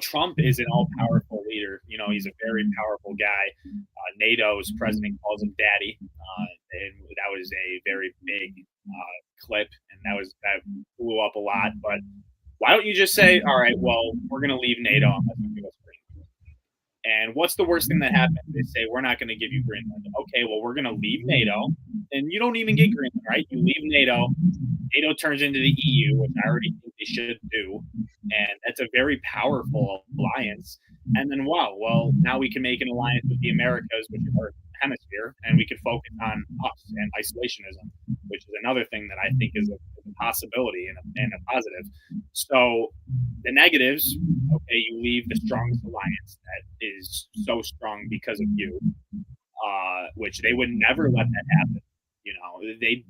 Trump is an all powerful leader. He's a very powerful guy. NATO's president calls him daddy. And that was a very big clip, and that blew up a lot. But why don't you just say, all right, well, we're going to leave NATO unless you give us Greenland? And what's the worst thing that happens? They say, we're not going to give you Greenland. Okay, well, we're going to leave NATO, and you don't even get Greenland, right? You leave NATO. NATO turns into the EU, which I already think they should do. And that's a very powerful alliance. And then, wow, well, now we can make an alliance with the Americas, which is our hemisphere, and we could focus on us and isolationism, which is another thing that I think is a possibility and a positive. So the negatives, okay, you leave the strongest alliance that is so strong because of you, which they would never let that happen.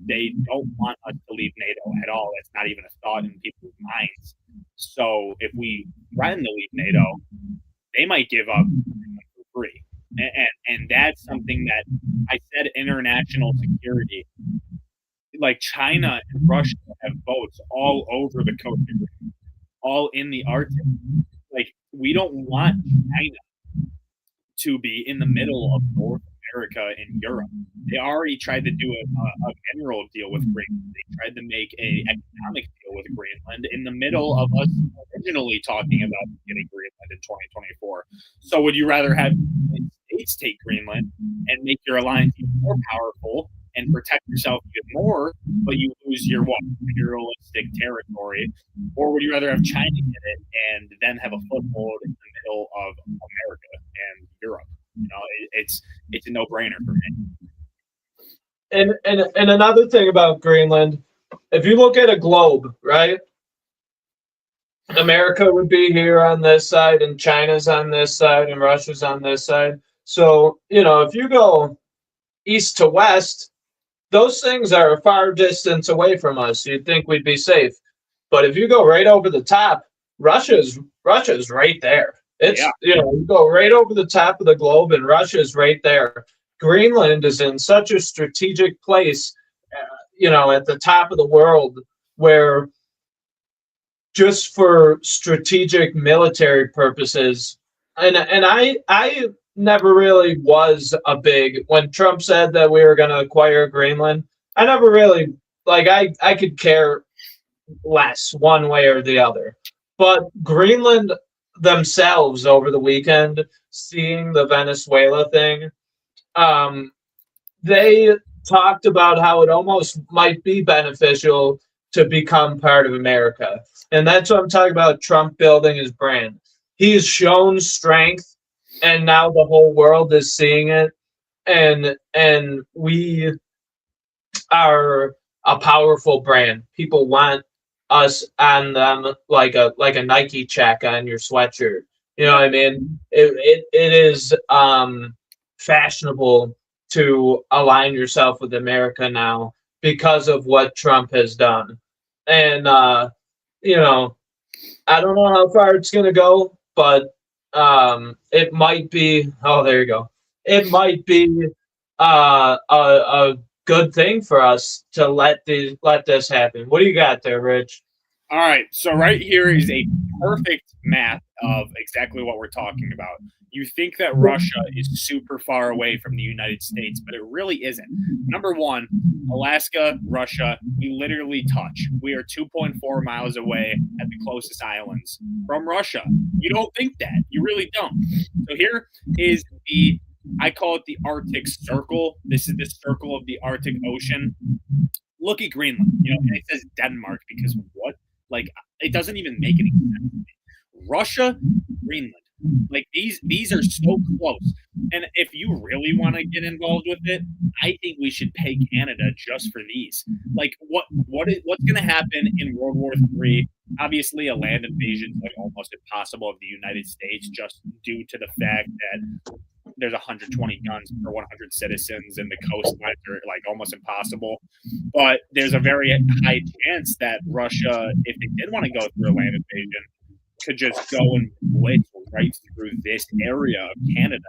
They don't want us to leave NATO at all. It's not even a thought in people's minds. So if we threaten to leave NATO, they might give up for free. And that's something that I said, international security. Like China and Russia have boats all over the coast, all in the Arctic. Like, we don't want China to be in the middle of North America and Europe. They already tried to do a mineral deal with Greenland. They tried to make a economic deal with Greenland in the middle of us originally talking about getting Greenland in 2024. So would you rather have the United States take Greenland and make your alliance even more powerful and protect yourself even more, but you lose your imperialistic territory, or would you rather have China get it and then have a foothold in the middle of America and Europe? It's a no-brainer for me. And another thing about Greenland, if you look at a globe, right? America would be here on this side, and China's on this side, and Russia's on this side. So, if you go east to west, those things are a far distance away from us. You'd think we'd be safe. But if you go right over the top, Russia's right there. You go right over the top of the globe, and Russia's right there. Greenland is in such a strategic place, at the top of the world, where just for strategic military purposes, and I never really was a big, when Trump said that we were going to acquire Greenland, I never really, I could care less one way or the other. But Greenland themselves over the weekend, seeing the Venezuela thing, they talked about how it almost might be beneficial to become part of America. And that's what I'm talking about, Trump building his brand. He's shown strength, and now the whole world is seeing it. And we are a powerful brand. People want us on them like a Nike check on your sweatshirt. You know what I mean? It is fashionable to align yourself with America now because of what Trump has done. And I don't know how far it's going to go, but it might be. Oh, there you go. It might be a good thing for us to let this happen. What do you got there, Rich? All right, so right here is a perfect map of exactly what we're talking about. You think that Russia is super far away from the United States, but it really isn't. Number one, Alaska, Russia, we literally touch. We are 2.4 miles away at the closest islands from Russia. You don't think that. You really don't. So here is I call it the Arctic Circle. This is the circle of the Arctic Ocean. Look at Greenland. And it says Denmark because what? It doesn't even make any sense to me. Russia, Greenland. These are so close. And if you really want to get involved with it, I think we should pay Canada just for these. What's going to happen in World War III? Obviously, a land invasion is almost impossible of the United States, just due to the fact that there's 120 guns per 100 citizens, and the coastlines are almost impossible. But there's a very high chance that Russia, if they did want to go through a land invasion, could just go and blitz right through this area of Canada.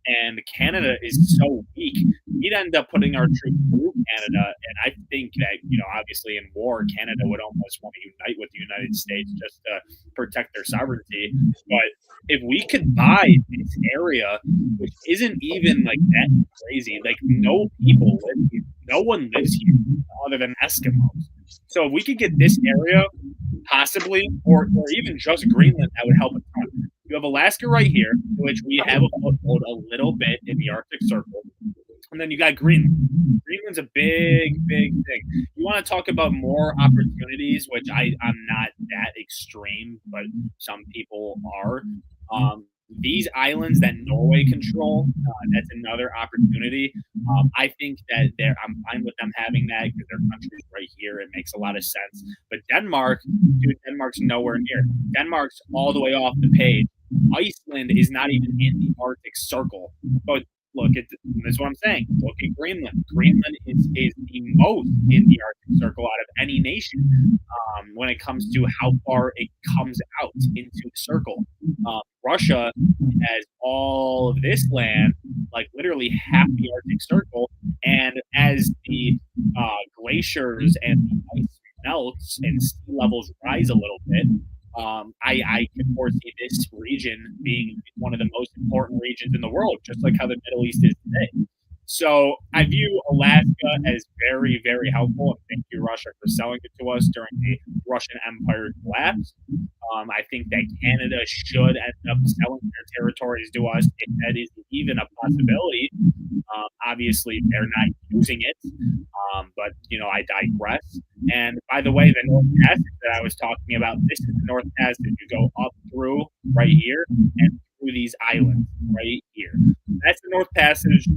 And Canada is so weak, we'd end up putting our troops through Canada. And I think that, obviously in war, Canada would almost want to unite with the United States just to protect their sovereignty. But if we could buy this area, which isn't even that crazy, no people live here, no one lives here other than Eskimos. So if we could get this area, possibly, or even just Greenland, that would help a ton. You have Alaska right here, which we have a foothold a little bit in the Arctic Circle. And then you got Greenland. Greenland's a big, big thing. You want to talk about more opportunities, which I'm not that extreme, but some people are. These islands that Norway control, that's another opportunity. I think that I'm fine with them having that because their country's right here. It makes a lot of sense. But Denmark's nowhere near. Denmark's all the way off the page. Iceland is not even in the Arctic Circle. But that's what I'm saying. Look at Greenland. Greenland is the most in the Arctic Circle out of any nation when it comes to how far it comes out into the circle. Russia has all of this land, literally half the Arctic Circle, and as the glaciers and the ice melts and sea levels rise a little bit, I can foresee this region being one of the most important regions in the world, just like how the Middle East is today. So I view Alaska as very, very helpful. And thank you, Russia, for selling it to us during the Russian Empire collapse. I think that Canada should end up selling their territories to us if that is even a possibility. Obviously, they're not using it, but I digress. And by the way, the North Passage that I was talking about, this is the North Passage. You go up through right here and through these islands right here. That's the North Passage.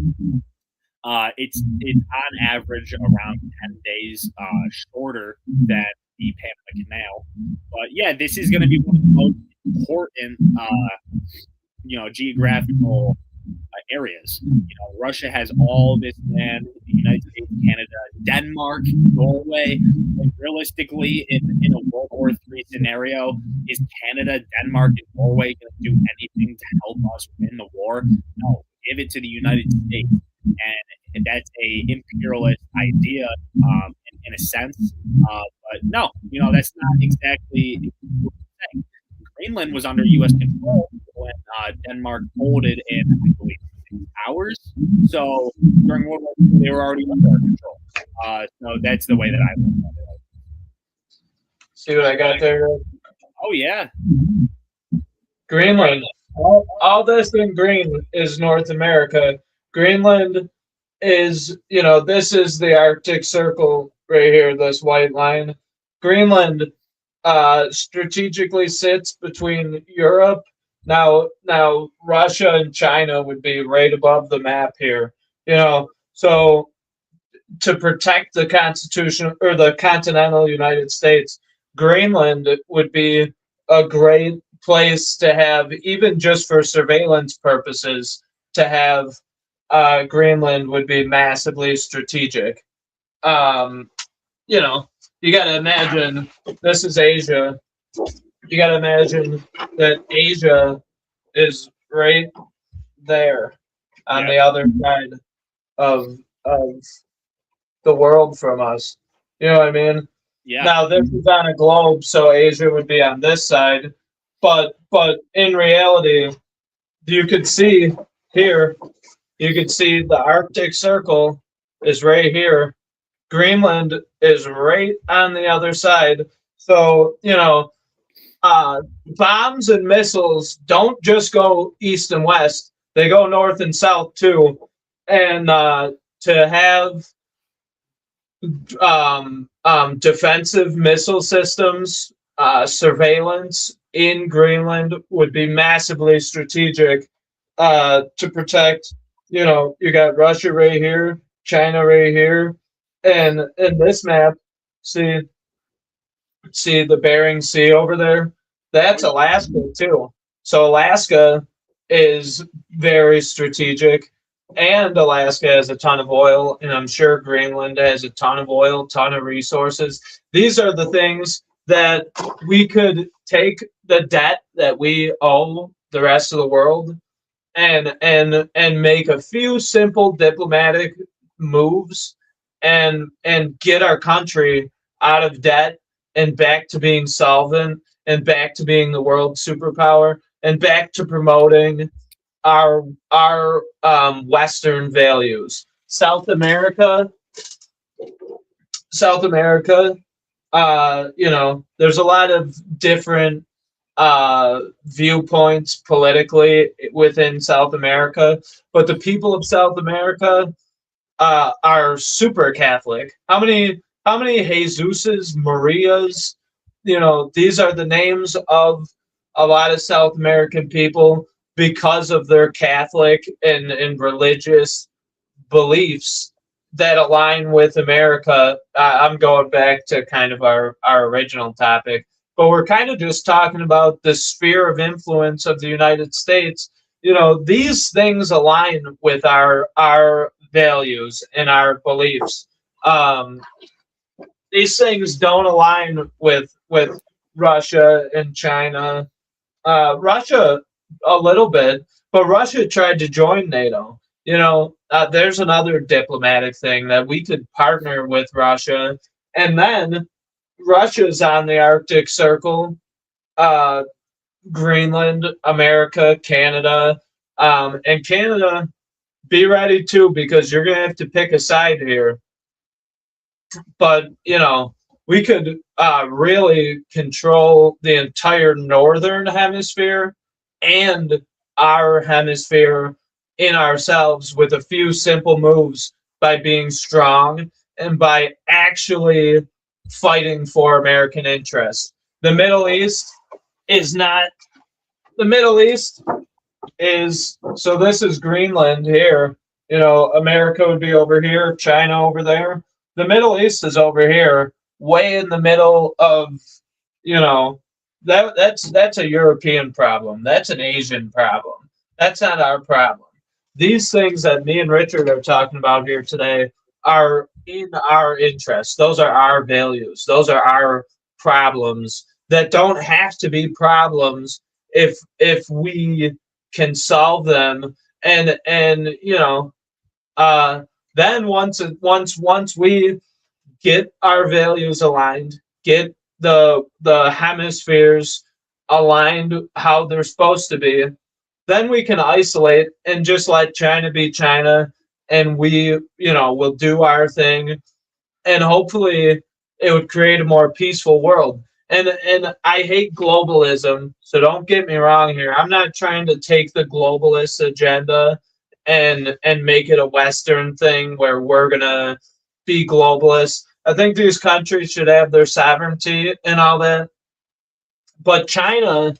It's on average around 10 days shorter than the Panama Canal. But yeah, this is going to be one of the most important, geographical areas. Russia has all this land, the United States, Canada, Denmark, Norway. And realistically, in a World War III scenario, is Canada, Denmark, and Norway going to do anything to help us win the war? No, give it to the United States. And that's a imperialist idea in a sense. But no, that's not exactly what I'm saying. Greenland was under U.S. control when Denmark folded in, I believe, 6 hours. So during World War II, they were already under our control. So that's the way that I look at it. See what I got there? Oh, yeah. Greenland. All this in green is North America. Greenland is, this is the Arctic Circle right here, this white line. Greenland strategically sits between Europe. Now Russia and China would be right above the map here. So to protect the Constitution or the continental United States, Greenland would be a great place to have, even just for surveillance purposes, to have Greenland would be massively strategic. You got to imagine this is Asia. You got to imagine that Asia is right there on the other side of the world from us. You know what I mean? Yeah. Now this is on a globe, so Asia would be on this side, but in reality, you could see here. You can see the Arctic Circle is right here. Greenland is right on the other side. So, bombs and missiles don't just go east and west. They go north and south too. And to have defensive missile systems, surveillance in Greenland would be massively strategic to protect. You got Russia right here, China right here, and in this map, see the Bering Sea over there? That's Alaska too. So Alaska is very strategic, and Alaska has a ton of oil, and I'm sure Greenland has a ton of oil, ton of resources. These are the things that we could take the debt that we owe the rest of the world and make a few simple diplomatic moves and get our country out of debt and back to being solvent and back to being the world superpower and back to promoting our Western values. South America, there's a lot of different viewpoints politically within South America, but the people of South America are super Catholic. How many Jesuses, Marias? These are the names of a lot of South American people because of their Catholic and religious beliefs that align with America. I'm going back to kind of our original topic, but we're kind of just talking about the sphere of influence of the United States. These things align with our values and our beliefs. These things don't align with Russia and China. Russia a little bit, but Russia tried to join NATO. There's another diplomatic thing that we could partner with Russia, and then Russia's on the Arctic Circle, Greenland, America, Canada, and Canada be ready too, because you're going to have to pick a side here. But, we could really control the entire northern hemisphere and our hemisphere in ourselves with a few simple moves by being strong and by actually fighting for American interests. The Middle East is not, the Middle East is, so this is Greenland here. America would be over here, China over there. The Middle East is over here, way in the middle of, that's a European problem. That's an Asian problem. That's not our problem. These things that me and Richard are talking about here today are in our interests. Those are our values. Those are our problems that don't have to be problems if we can solve them. Then once we get our values aligned, get the hemispheres aligned how they're supposed to be, then we can isolate and just let China be China, and we'll do our thing, and hopefully it would create a more peaceful world. And I hate globalism, so don't get me wrong here. I'm not trying to take the globalist agenda and make it a Western thing where we're gonna be globalists. I think these countries should have their sovereignty and all that. But China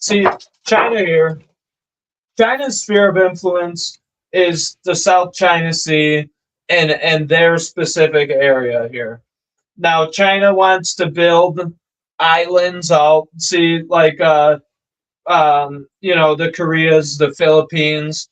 here, China's sphere of influence is the South China Sea and their specific area here. Now China wants to build islands all see like the Koreas, the Philippines.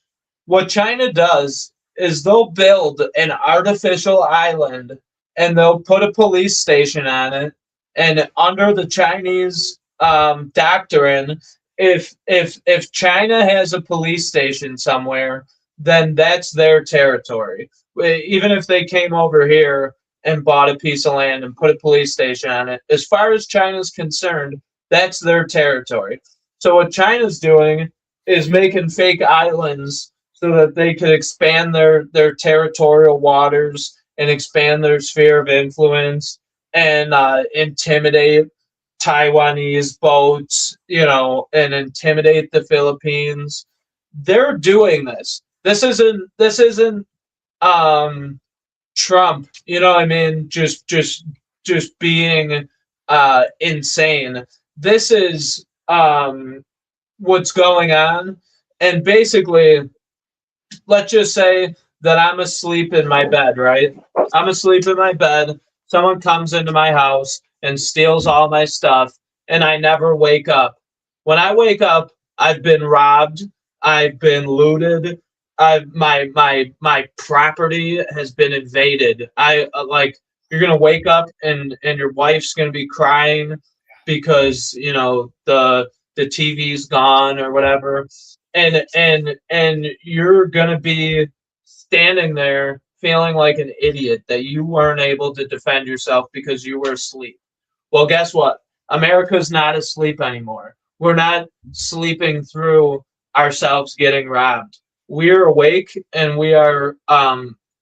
What China does is they'll build an artificial island and they'll put a police station on it. And under the Chinese doctrine, if China has a police station somewhere, then that's their territory. Even if they came over here and bought a piece of land and put a police station on it, as far as China's concerned, that's their territory. So what China's doing is making fake islands so that they could expand their territorial waters and expand their sphere of influence and intimidate Taiwanese boats, and intimidate the Philippines. They're doing this. This isn't Trump, just being insane. This is what's going on. And basically, let's just say that I'm asleep in my bed, right? I'm asleep in my bed. Someone comes into my house and steals all my stuff, and I never wake up. When I wake up, I've been robbed. I've been looted. My property has been invaded. You're gonna wake up and your wife's gonna be crying because the TV's gone or whatever, and you're gonna be standing there feeling like an idiot that you weren't able to defend yourself because you were asleep. Well, guess what? America's not asleep anymore. We're not sleeping through ourselves getting robbed. We're awake and we are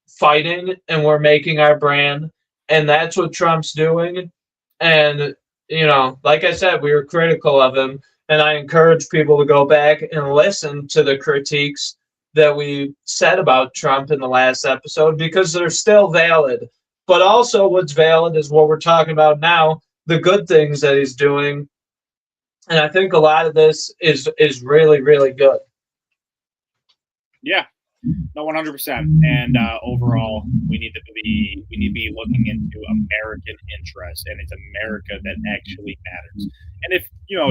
fighting and we're making our brand. And that's what Trump's doing. And, like I said, we were critical of him. And I encourage people to go back and listen to the critiques that we said about Trump in the last episode because they're still valid. But also what's valid is what we're talking about now, the good things that he's doing. And I think a lot of this is really, really good. Yeah, no, 100%. And overall, we need to be looking into American interests, and it's America that actually matters. And if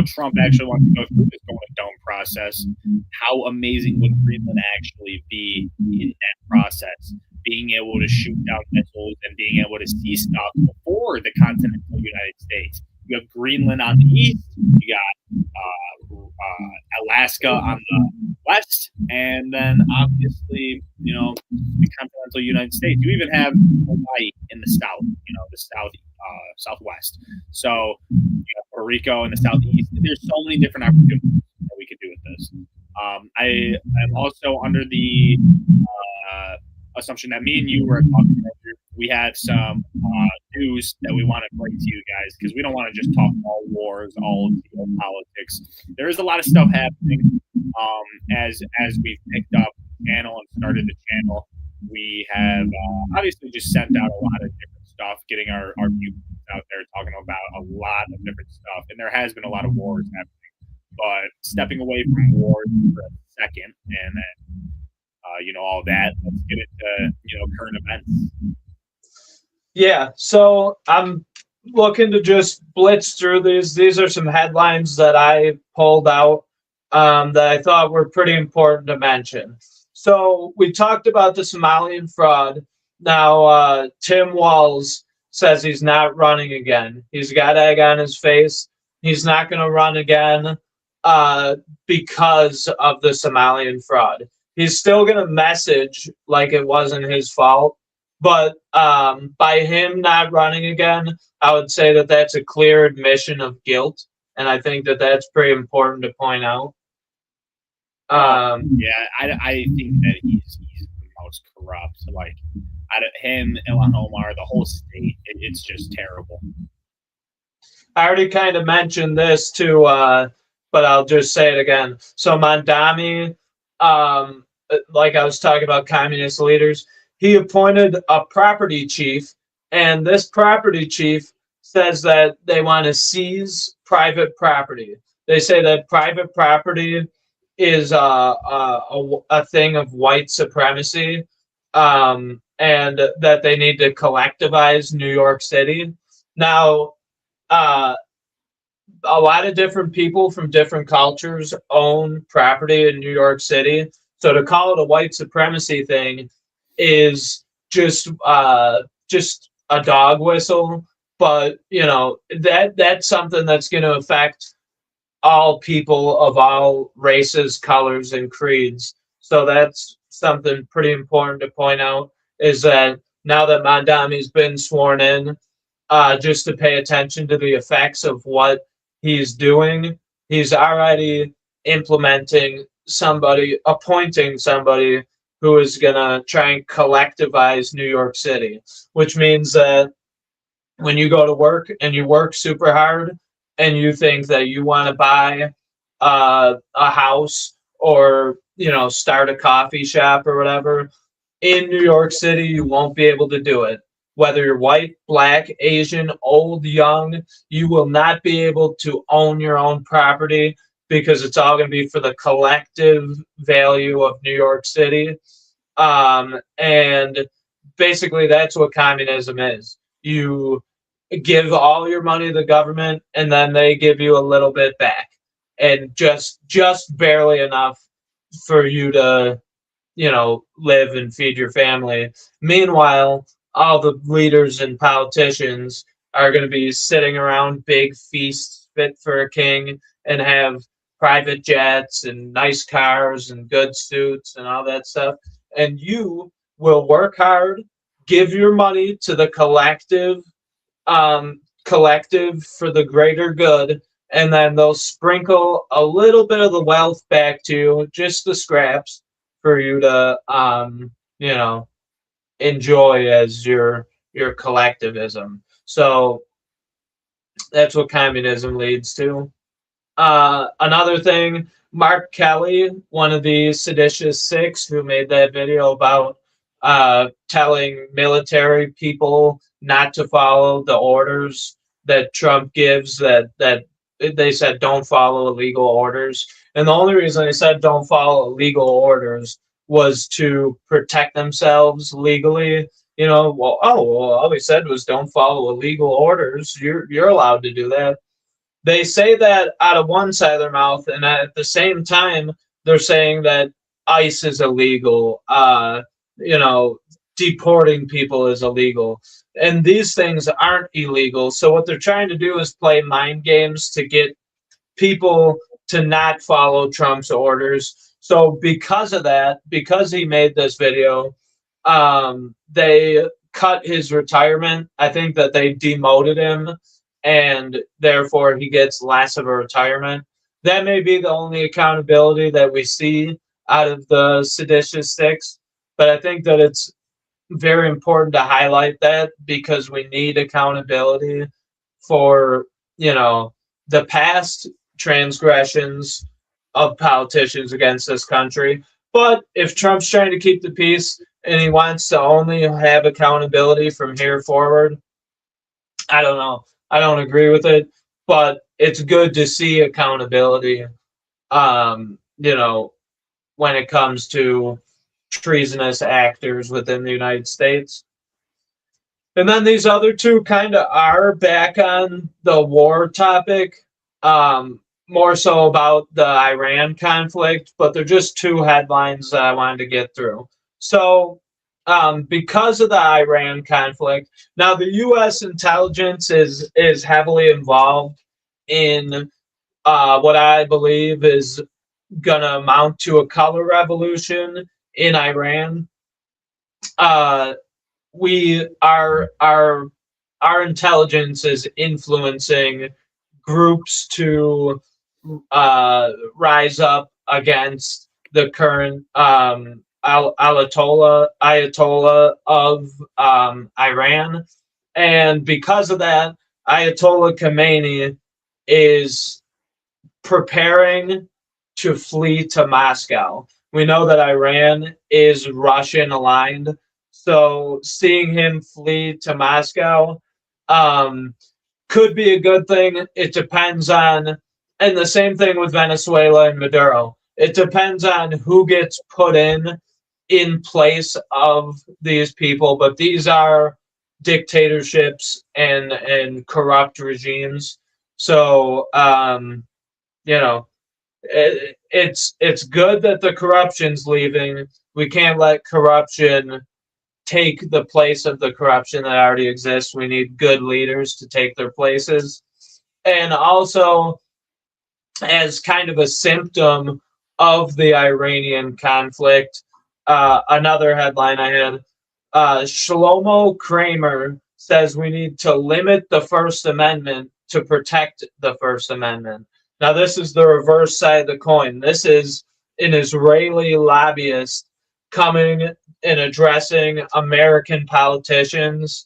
Trump actually wants to go through this golden dome process, how amazing would Greenland actually be in that process? Being able to shoot down missiles and being able to see stuff before the continental United States. You have Greenland on the east, you got Alaska on the west, and then obviously, the continental United States. You even have Hawaii in the south, the southwest. So you have Puerto Rico in the southeast. There's so many different opportunities that we could do with this. I am also under the assumption that me and you were talking earlier. We have some news that we want to bring to you guys because we don't want to just talk all wars, all geopolitics. There is a lot of stuff happening as we've picked up the channel and started the channel. We have obviously just sent out a lot of different stuff, getting our viewers out there talking about a lot of different stuff. And there has been a lot of wars happening. But stepping away from wars for a second and then, all that, let's get into, current events. Yeah, so I'm looking to just blitz through these. These are some headlines that I pulled out that I thought were pretty important to mention. So we talked about the Somalian fraud. Now, Tim Walz says he's not running again. He's got egg on his face. He's not going to run again because of the Somalian fraud. He's still going to message like it wasn't his fault. But by him not running again, I would say that that's a clear admission of guilt. And I think that that's pretty important to point out. I think that he's the most corrupt. Like, out of him, Ilhan Omar, the whole state, it's just terrible. I already kind of mentioned this too, but I'll just say it again. So Mandami, like I was talking about communist leaders, he appointed a property chief, and this property chief says that they want to seize private property. They say that private property is a thing of white supremacy, and that they need to collectivize New York City. Now, a lot of different people from different cultures own property in New York City. So to call it a white supremacy thing is just a dog whistle. But that's something that's going to affect all people of all races, colors, and creeds. So that's something pretty important to point out, is that now that Mandami's been sworn in, just to pay attention to the effects of what he's doing, he's already appointing somebody who is going to try and collectivize New York City, which means that when you go to work and you work super hard and you think that you want to buy a house or start a coffee shop or whatever in New York City, you won't be able to do it. Whether you're white, black, Asian, old, young, you will not be able to own your own property because it's all going to be for the collective value of New York City. And basically that's what communism is. You give all your money to the government and then they give you a little bit back, and just barely enough for you to live and feed your family. Meanwhile, all the leaders and politicians are going to be sitting around big feasts fit for a king and have private jets and nice cars and good suits and all that stuff. And you will work hard, give your money to the collective for the greater good, and then they'll sprinkle a little bit of the wealth back to you, just the scraps, for you to enjoy as your collectivism. So that's what communism leads to. Another thing, Mark Kelly, one of the seditious six who made that video about telling military people not to follow the orders that Trump gives, that they said don't follow illegal orders. And the only reason they said don't follow illegal orders was to protect themselves legally. All we said was don't follow illegal orders. You're allowed to do that. They say that out of one side of their mouth, and at the same time, they're saying that ICE is illegal. Deporting people is illegal. And these things aren't illegal. So what they're trying to do is play mind games to get people to not follow Trump's orders. So because of that, because he made this video, they cut his retirement. I think that they demoted him, and therefore he gets less of a retirement. That may be the only accountability that we see out of the seditious six, but I think that it's very important to highlight that because we need accountability for, you know, the past transgressions of politicians against this country. But if Trump's trying to keep the peace and he wants to only have accountability from here forward, I don't know. I don't agree with it, but it's good to see accountability, you know, when it comes to treasonous actors within the United States. And then these other two kind of are back on the war topic, more so about the Iran conflict, but they're just two headlines that I wanted to get through. So, because of the Iran conflict, now the U.S. intelligence is heavily involved in what I believe is going to amount to a color revolution in Iran. Uh, we our intelligence is influencing groups to rise up against the current Ayatollah of Iran, and because of that, Ayatollah Khamenei is preparing to flee to Moscow. We know that Iran is Russian aligned, so seeing him flee to Moscow could be a good thing. It depends on, and the same thing with Venezuela and Maduro. It depends on who gets put in place of these people, but these are dictatorships and corrupt regimes. So you know, it's good that the corruption's leaving. We can't let corruption take the place of the corruption that already exists. We need good leaders to take their places. And also, as kind of a symptom of the Iranian conflict, another headline I had, Shlomo Kramer says we need to limit the First Amendment to protect the First Amendment. Now, this is the reverse side of the coin. This is an Israeli lobbyist coming and addressing American politicians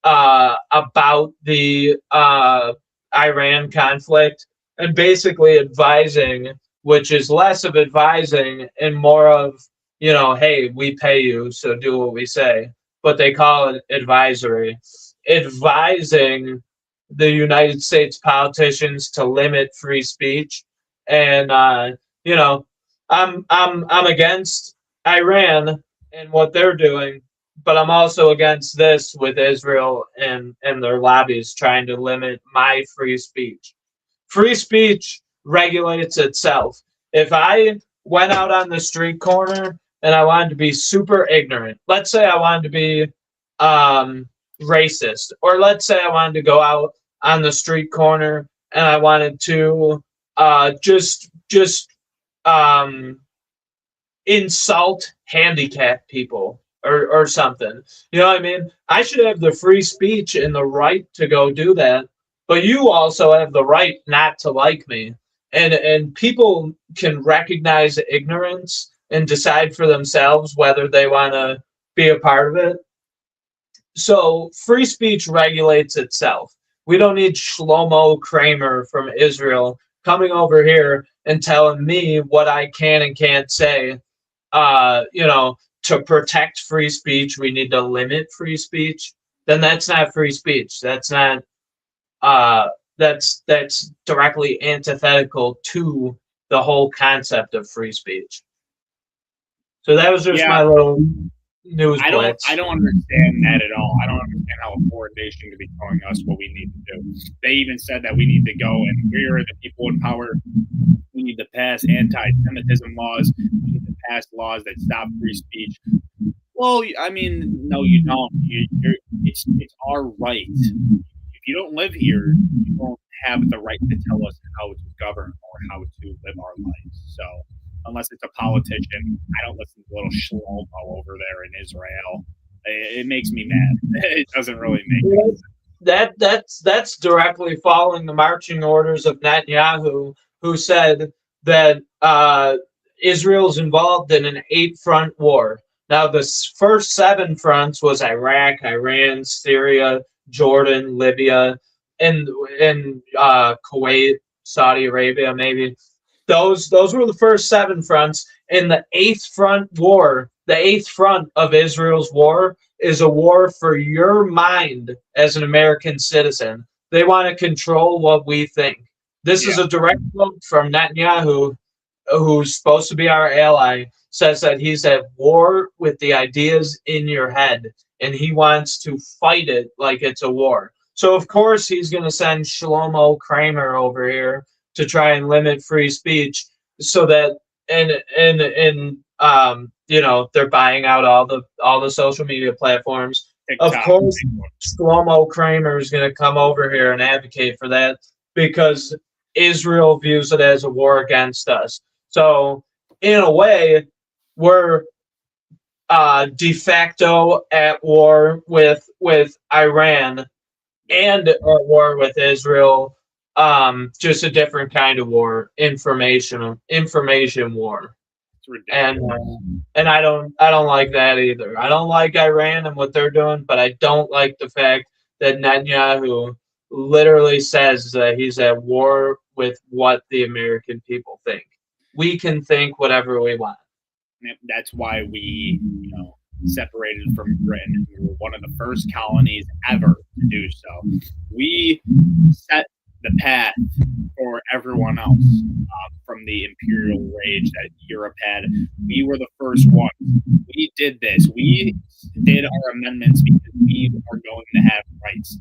about the Iran conflict and basically advising, which is less of advising and more of, you know, hey, we pay you, so do what we say. But they call it advisory. Advising the United States politicians to limit free speech. And you know, I'm against Iran and what they're doing, but I'm also against this with Israel and their lobbies trying to limit my free speech. Free speech regulates itself. If I went out on the street corner and I wanted to be super ignorant, let's say I wanted to be racist, or let's say I wanted to go out on the street corner and I wanted to just insult handicapped people or something. You know what I mean? I should have the free speech and the right to go do that, but you also have the right not to like me. And people can recognize ignorance and decide for themselves whether they want to be a part of it. So free speech regulates itself. We don't need Shlomo Kramer from Israel coming over here and telling me what I can and can't say. You know, to protect free speech, we need to limit free speech. Then that's not free speech. That's not. That's directly antithetical to the whole concept of free speech. So that was just my little news blitz. I don't understand that at all. I don't understand how a foreign nation could be telling us what we need to do. They even said that we need to go and we're the people in power. We need to pass anti-Semitism laws. We need to pass laws that stop free speech. Well, I mean, no, you don't. It's our right. If you don't live here, you don't have the right to tell us how to govern or how to live our lives. So unless it's a politician, I don't listen to little Shlomo over there in Israel. It makes me mad. It doesn't really make sense. That's directly following the marching orders of Netanyahu, who said that Israel's involved in an 8-front war. Now, the first 7 fronts was Iraq, Iran, Syria, Jordan, Libya, and Kuwait, Saudi Arabia, maybe. Those were the first 7 fronts. And the eighth front of Israel's war is a war for your mind as an American citizen. They want to control what we think. This is a direct quote from Netanyahu, who's supposed to be our ally, says that he's at war with the ideas in your head, and he wants to fight it like it's a war. So, of course, he's going to send Shlomo Kramer over here to try and limit free speech so that, they're buying out all the social media platforms. TikTok. Of course, Shlomo Kramer is going to come over here and advocate for that because Israel views it as a war against us. So, in a way, we're de facto at war with Iran and at war with Israel. Just a different kind of war, information war. And I don't like that either. I don't like Iran and what they're doing, but I don't like the fact that Netanyahu literally says that he's at war with what the American people think. We can think whatever we want. That's why we, separated from Britain. We were one of the first colonies ever to do so. We set the path for everyone else from the imperial rage that Europe had. We were the first ones. We did this. We did our amendments because we are going to have rights.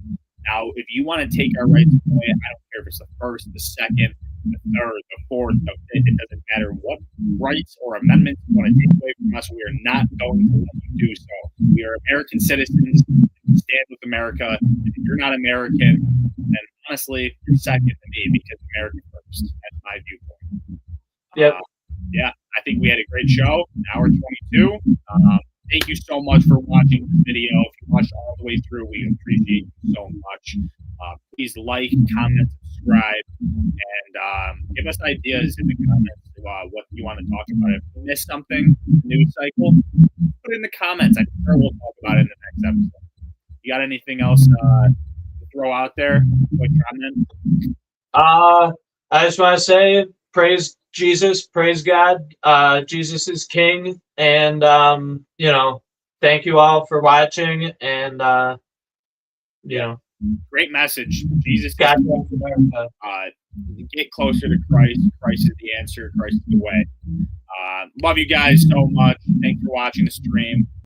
Now, if you want to take our rights away, I don't care if it's the first, the second, the third, the fourth, the fifth. It doesn't matter what rights or amendments you want to take away from us. We are not going to let you do so. We are American citizens. Stand with America. If you're not American, then honestly, you're second to me because America first. That's my viewpoint. Yep. I think we had a great show. Hour 22. Thank you so much for watching the video. If you watched all the way through, we appreciate you so much. Please like, comment, subscribe, and give us ideas in the comments of what you want to talk about. If you missed something, news cycle, put it in the comments. I'm sure we'll talk about it in the next episode. You got anything else to throw out there? Quick comment. I just want to say, praise Jesus, praise God. Jesus is King, and thank you all for watching. And great message. Jesus, God is America. Get closer to Christ. Christ is the answer. Christ is the way. Love you guys so much. Thanks for watching the stream.